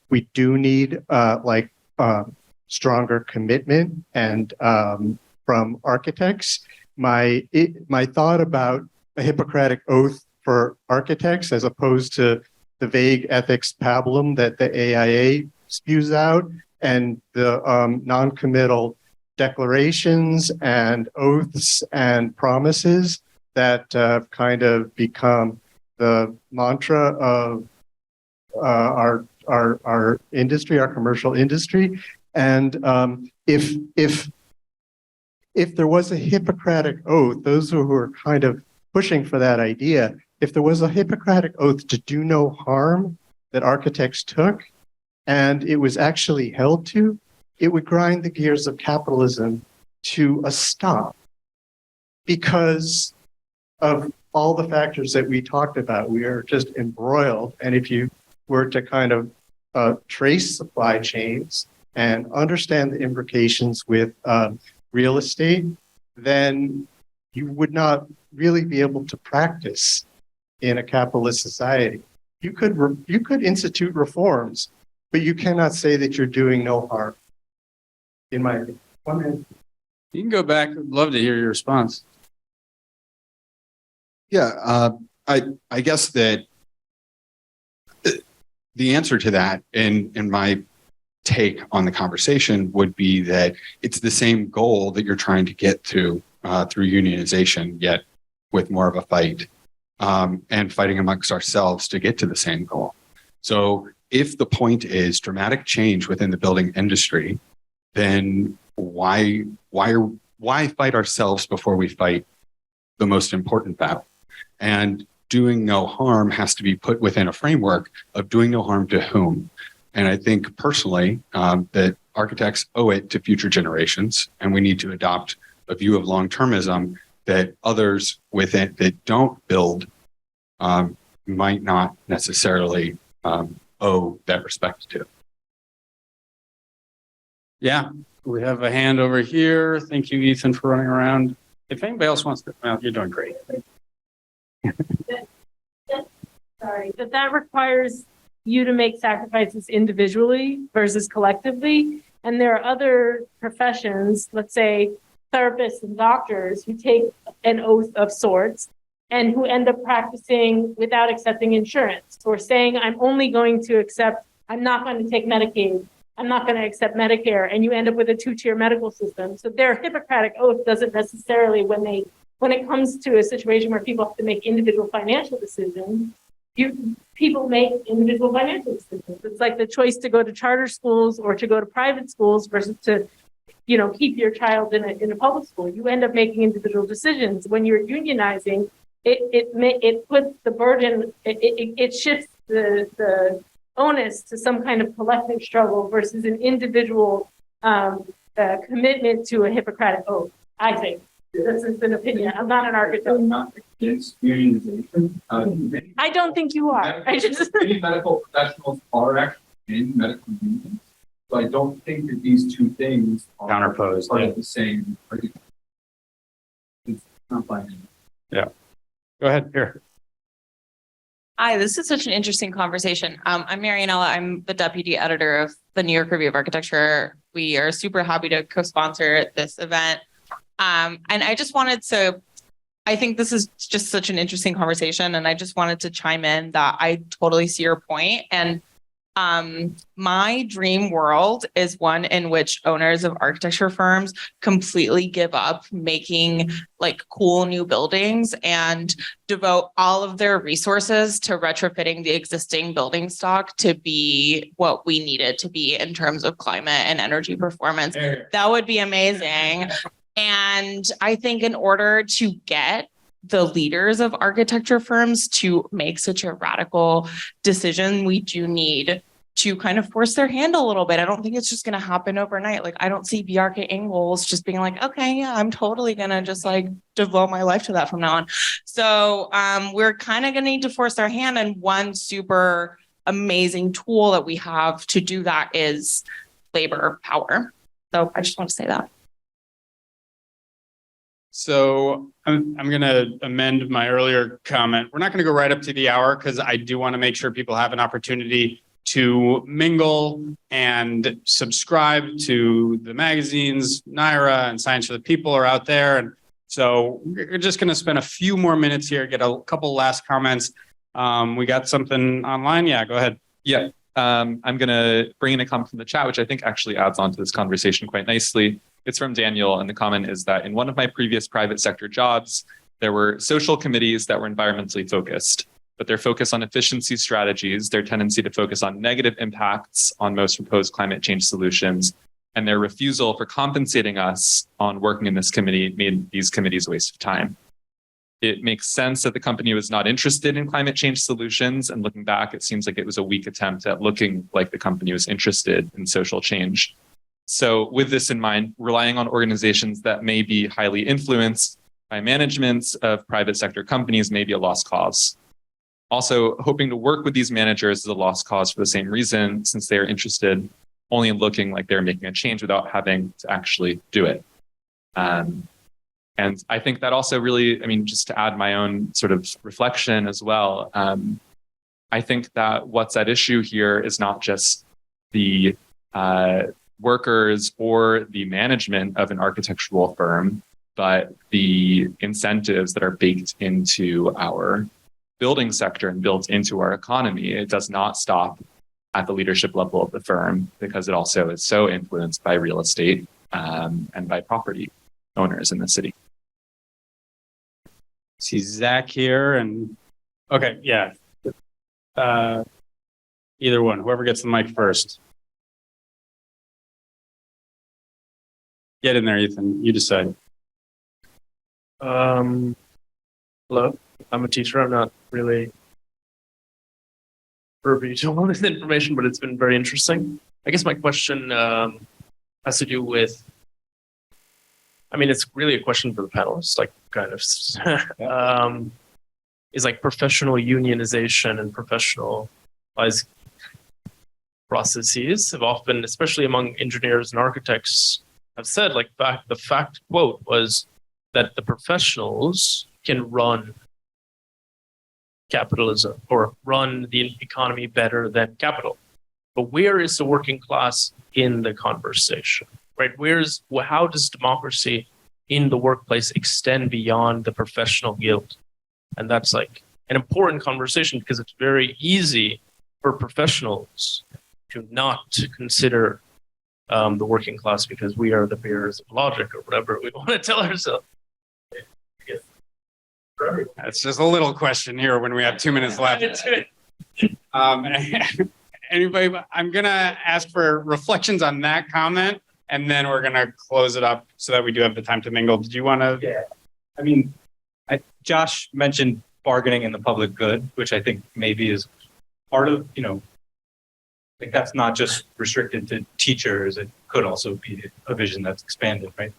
[SPEAKER 4] we do need stronger commitment and from architects. My thought about a Hippocratic oath for architects as opposed to the vague ethics pablum that the AIA spews out and the non-committal declarations and oaths and promises that kind of become the mantra of our industry, our commercial industry. And if there was a Hippocratic oath, those who are kind of pushing for that idea, if there was a Hippocratic oath to do no harm that architects took, and it was actually held to, it would grind the gears of capitalism to a stop because of all the factors that we talked about. We are just embroiled. And if you were to kind of trace supply chains and understand the implications with real estate, then you would not really be able to practice in a capitalist society. You could institute reforms, but you cannot say that you're doing no harm, in my opinion. 1 minute.
[SPEAKER 2] You can go back. I'd love to hear your response.
[SPEAKER 17] Yeah, I guess that the answer to that in my take on the conversation would be that it's the same goal that you're trying to get to through unionization, yet with more of a fight and fighting amongst ourselves to get to the same goal. So if the point is dramatic change within the building industry, then why fight ourselves before we fight the most important battle? And doing no harm has to be put within a framework of doing no harm to whom. And I think personally that architects owe it to future generations, and we need to adopt a view of long-termism that others within that don't build might not necessarily owe that respect to.
[SPEAKER 2] Yeah, we have a hand over here. Thank you, Ethan, for running around. If anybody else wants to, well, you're doing great.
[SPEAKER 18] Sorry, that requires you to make sacrifices individually versus collectively. And there are other professions, let's say therapists and doctors, who take an oath of sorts and who end up practicing without accepting insurance, or saying, I'm only going to accept, I'm not going to take Medicaid, I'm not going to accept Medicare, and you end up with a two-tier medical system. So their Hippocratic oath doesn't necessarily, when it comes to a situation where people have to make individual financial decisions, people make individual financial decisions. It's like the choice to go to charter schools or to go to private schools versus to, keep your child in a public school. You end up making individual decisions. When you're unionizing, it puts the burden, it shifts the onus to some kind of collective struggle versus an individual commitment to a Hippocratic oath, I think. This is an opinion. I'm not an architect.
[SPEAKER 9] Not against unionization.
[SPEAKER 18] I don't think you are.
[SPEAKER 9] Many medical professionals are actually in medical unions. So I don't think that these two things are
[SPEAKER 2] counterposed,
[SPEAKER 9] part of the same argument. It's not binding.
[SPEAKER 2] Yeah. Go ahead, here.
[SPEAKER 19] Hi, this is such an interesting conversation. I'm Marianella. I'm the deputy editor of the New York Review of Architecture. We are super happy to co-sponsor this event. And I just wanted to, I think this is just such an interesting conversation. And I just wanted to chime in that I totally see your point. And my dream world is one in which owners of architecture firms completely give up making like cool new buildings and devote all of their resources to retrofitting the existing building stock to be what we need it to be in terms of climate and energy performance. That would be amazing. And I think in order to get the leaders of architecture firms to make such a radical decision, we do need to kind of force their hand a little bit. I don't think it's just going to happen overnight. Like, I don't see BRK Ingalls just being like, okay, yeah, I'm totally going to just like devote my life to that from now on. So we're kind of going to need to force their hand. And one super amazing tool that we have to do that is labor power. So I just want to say that.
[SPEAKER 2] So I'm going to amend my earlier comment. We're not going to go right up to the hour because I do want to make sure people have an opportunity to mingle and subscribe to the magazines. Naira and Science for the People are out there. And so we're just going to spend a few more minutes here, get a couple last comments. We got something online. Yeah, go ahead.
[SPEAKER 14] Yeah, I'm going to bring in a comment from the chat, which I think actually adds on to this conversation quite nicely. It's from Daniel, and the comment is that in one of my previous private sector jobs, there were social committees that were environmentally focused, but their focus on efficiency strategies, their tendency to focus on negative impacts on most proposed climate change solutions, and their refusal for compensating us on working in this committee made these committees a waste of time. It makes sense that the company was not interested in climate change solutions, and looking back, it seems like it was a weak attempt at looking like the company was interested in social change. So with this in mind, relying on organizations that may be highly influenced by managements of private sector companies may be a lost cause. Also, hoping to work with these managers is a lost cause for the same reason, since they are interested only in looking like they're making a change without having to actually do it. And I think that also really, I mean, just to add my own sort of reflection as well, I think that what's at issue here is not just the workers or the management of an architectural firm, but the incentives that are baked into our building sector and built into our economy. It does not stop at the leadership level of the firm because it also is so influenced by real estate and by property owners in the city.
[SPEAKER 2] See Zach here and, okay, yeah. Either one, whoever gets the mic first. Get in there, Ethan, you decide.
[SPEAKER 20] Hello, I'm a teacher. I'm not really privy to all this information, but it's been very interesting. I guess my question has to do with, I mean, it's really a question for the panelists, like kind of, is like professional unionization and professionalized processes have often, especially among engineers and architects, have said like the fact quote was that the professionals can run capitalism or run the economy better than capital. But where is the working class in the conversation, right? How does democracy in the workplace extend beyond the professional guild? And that's like an important conversation because it's very easy for professionals to not consider the working class because we are the bearers of logic or whatever we want to tell ourselves.
[SPEAKER 2] That's just a little question here when we have 2 minutes left. Anybody, I'm going to ask for reflections on that comment, and then we're going to close it up so that we do have the time to mingle. Did you want to?
[SPEAKER 3] Yeah. I mean, Josh mentioned bargaining in the public good, which I think maybe is part of, like that's not just restricted to teachers. It could also be a vision that's expanded, right?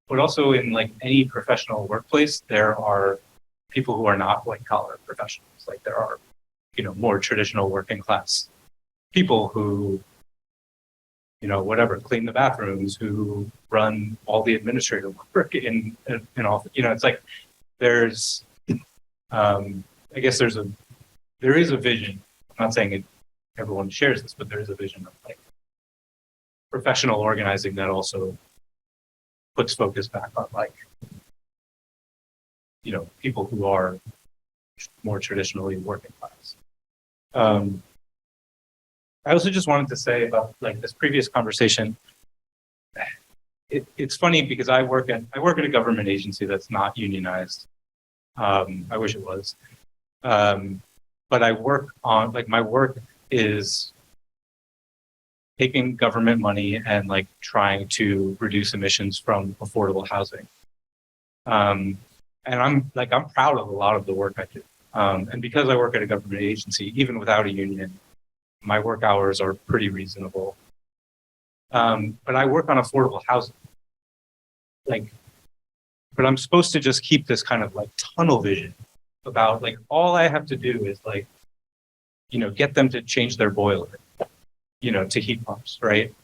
[SPEAKER 3] But also in like any professional workplace, there are people who are not white collar professionals. Like there are, more traditional working class people who, whatever, clean the bathrooms, who run all the administrative work in all, it's like there's, I guess there is a vision. I'm not saying everyone shares this, but there is a vision of like professional organizing that also puts focus back on like, people who are more traditionally working class. I also just wanted to say about like this previous conversation. It's funny because I work at a government agency that's not unionized. I wish it was, but I work on like my work is taking government money and like trying to reduce emissions from affordable housing. And I'm proud of a lot of the work I do. And because I work at a government agency, even without a union, my work hours are pretty reasonable. But I work on affordable housing. But I'm supposed to just keep this kind of like tunnel vision about like, all I have to do is like, get them to change their boiler, to heat pumps, right?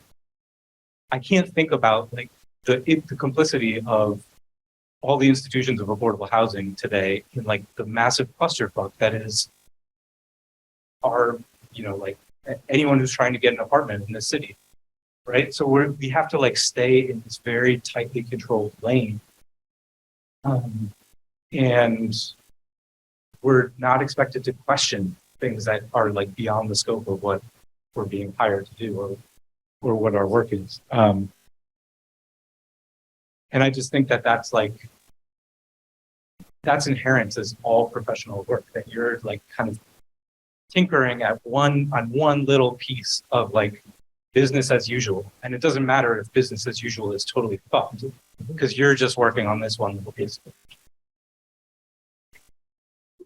[SPEAKER 3] I can't think about like the complicity of all the institutions of affordable housing today in like the massive clusterfuck that is like anyone who's trying to get an apartment in this city, right? So we have to like stay in this very tightly controlled lane. And we're not expected to question things that are like beyond the scope of what we're being hired to do or what our work is. And I just think that that's inherent as all professional work, that you're like kind of tinkering on one little piece of like business as usual. And it doesn't matter if business as usual is totally fucked because you're just working on this one little piece.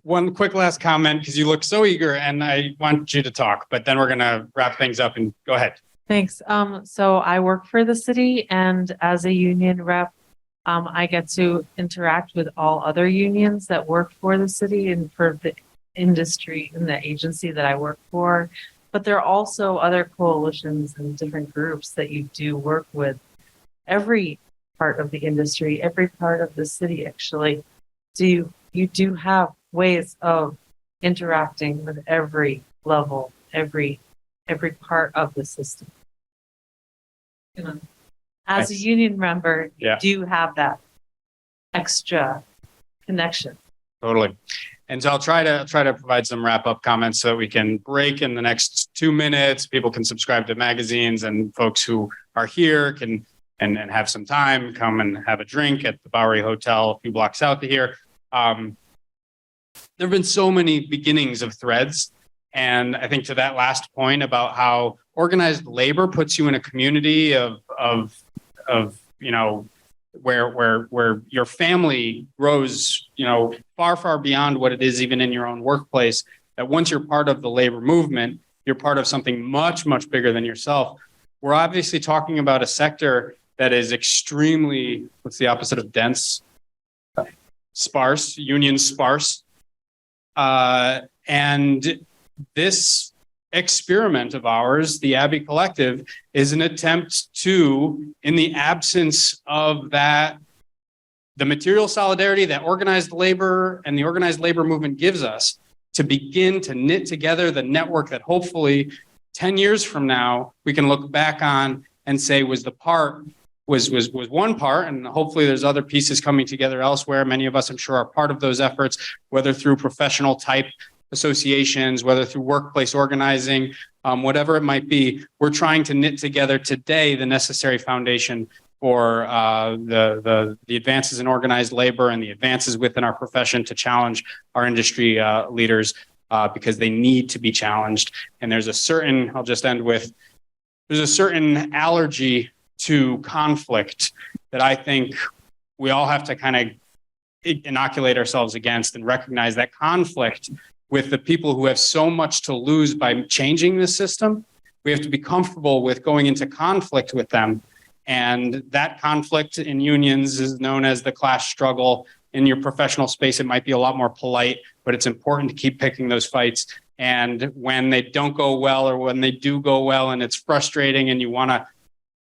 [SPEAKER 2] One quick last comment, because you look so eager and I want you to talk, but then we're going to wrap things up and go ahead.
[SPEAKER 21] Thanks. So I work for the city, and as a union rep, I get to interact with all other unions that work for the city and for the industry and the agency that I work for. But there are also other coalitions and different groups that you do work with. Every part of the industry, every part of the city, actually, you do have ways of interacting with every level, every part of the system. As a union member, you do have that extra connection.
[SPEAKER 2] Totally. And so I'll try to provide some wrap-up comments so that we can break in the next 2 minutes. People can subscribe to magazines, and folks who are here can and have some time, come and have a drink at the Bowery Hotel a few blocks out to here. There have been so many beginnings of threads. And I think to that last point about how organized labor puts you in a community of you know, where your family grows, you know, far, far beyond what it is even in your own workplace, that once you're part of the labor movement, you're part of something much, much bigger than yourself. We're obviously talking about a sector that is extremely, what's the opposite of dense? Sparse, union sparse. And this experiment of ours, the ABI Collective, is an attempt to, in the absence of that, the material solidarity that organized labor and the organized labor movement gives us, to begin to knit together the network that hopefully 10 years from now, we can look back on and say was one part, and hopefully there's other pieces coming together elsewhere. Many of us, I'm sure, are part of those efforts, whether through professional type associations, whether through workplace organizing, whatever it might be. We're trying to knit together today the necessary foundation for the advances in organized labor and the advances within our profession to challenge our industry leaders because they need to be challenged. And there's a certain, I'll just end with, there's a certain allergy to conflict that I think we all have to kind of inoculate ourselves against and recognize that conflict with the people who have so much to lose by changing the system. We have to be comfortable with going into conflict with them. And that conflict in unions is known as the class struggle. In your professional space, it might be a lot more polite, but it's important to keep picking those fights. And when they don't go well, or when they do go well and it's frustrating and you want to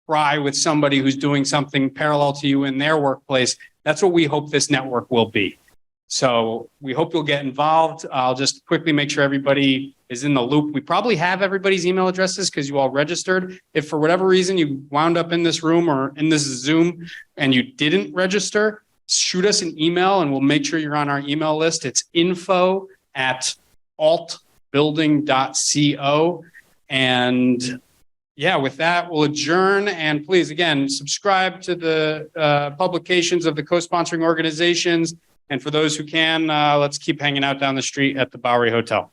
[SPEAKER 2] cry with somebody who's doing something parallel to you in their workplace, that's what we hope this network will be. So we hope you'll get involved. I'll just quickly make sure everybody is in the loop. We probably have everybody's email addresses because you all registered. If for whatever reason you wound up in this room or in this Zoom and you didn't register, shoot us an email and we'll make sure you're on our email list. It's info@altbuilding.co. And yeah, with that, we'll adjourn. And please, again, subscribe to the publications of the co-sponsoring organizations. And for those who can, let's keep hanging out down the street at the Bowery Hotel.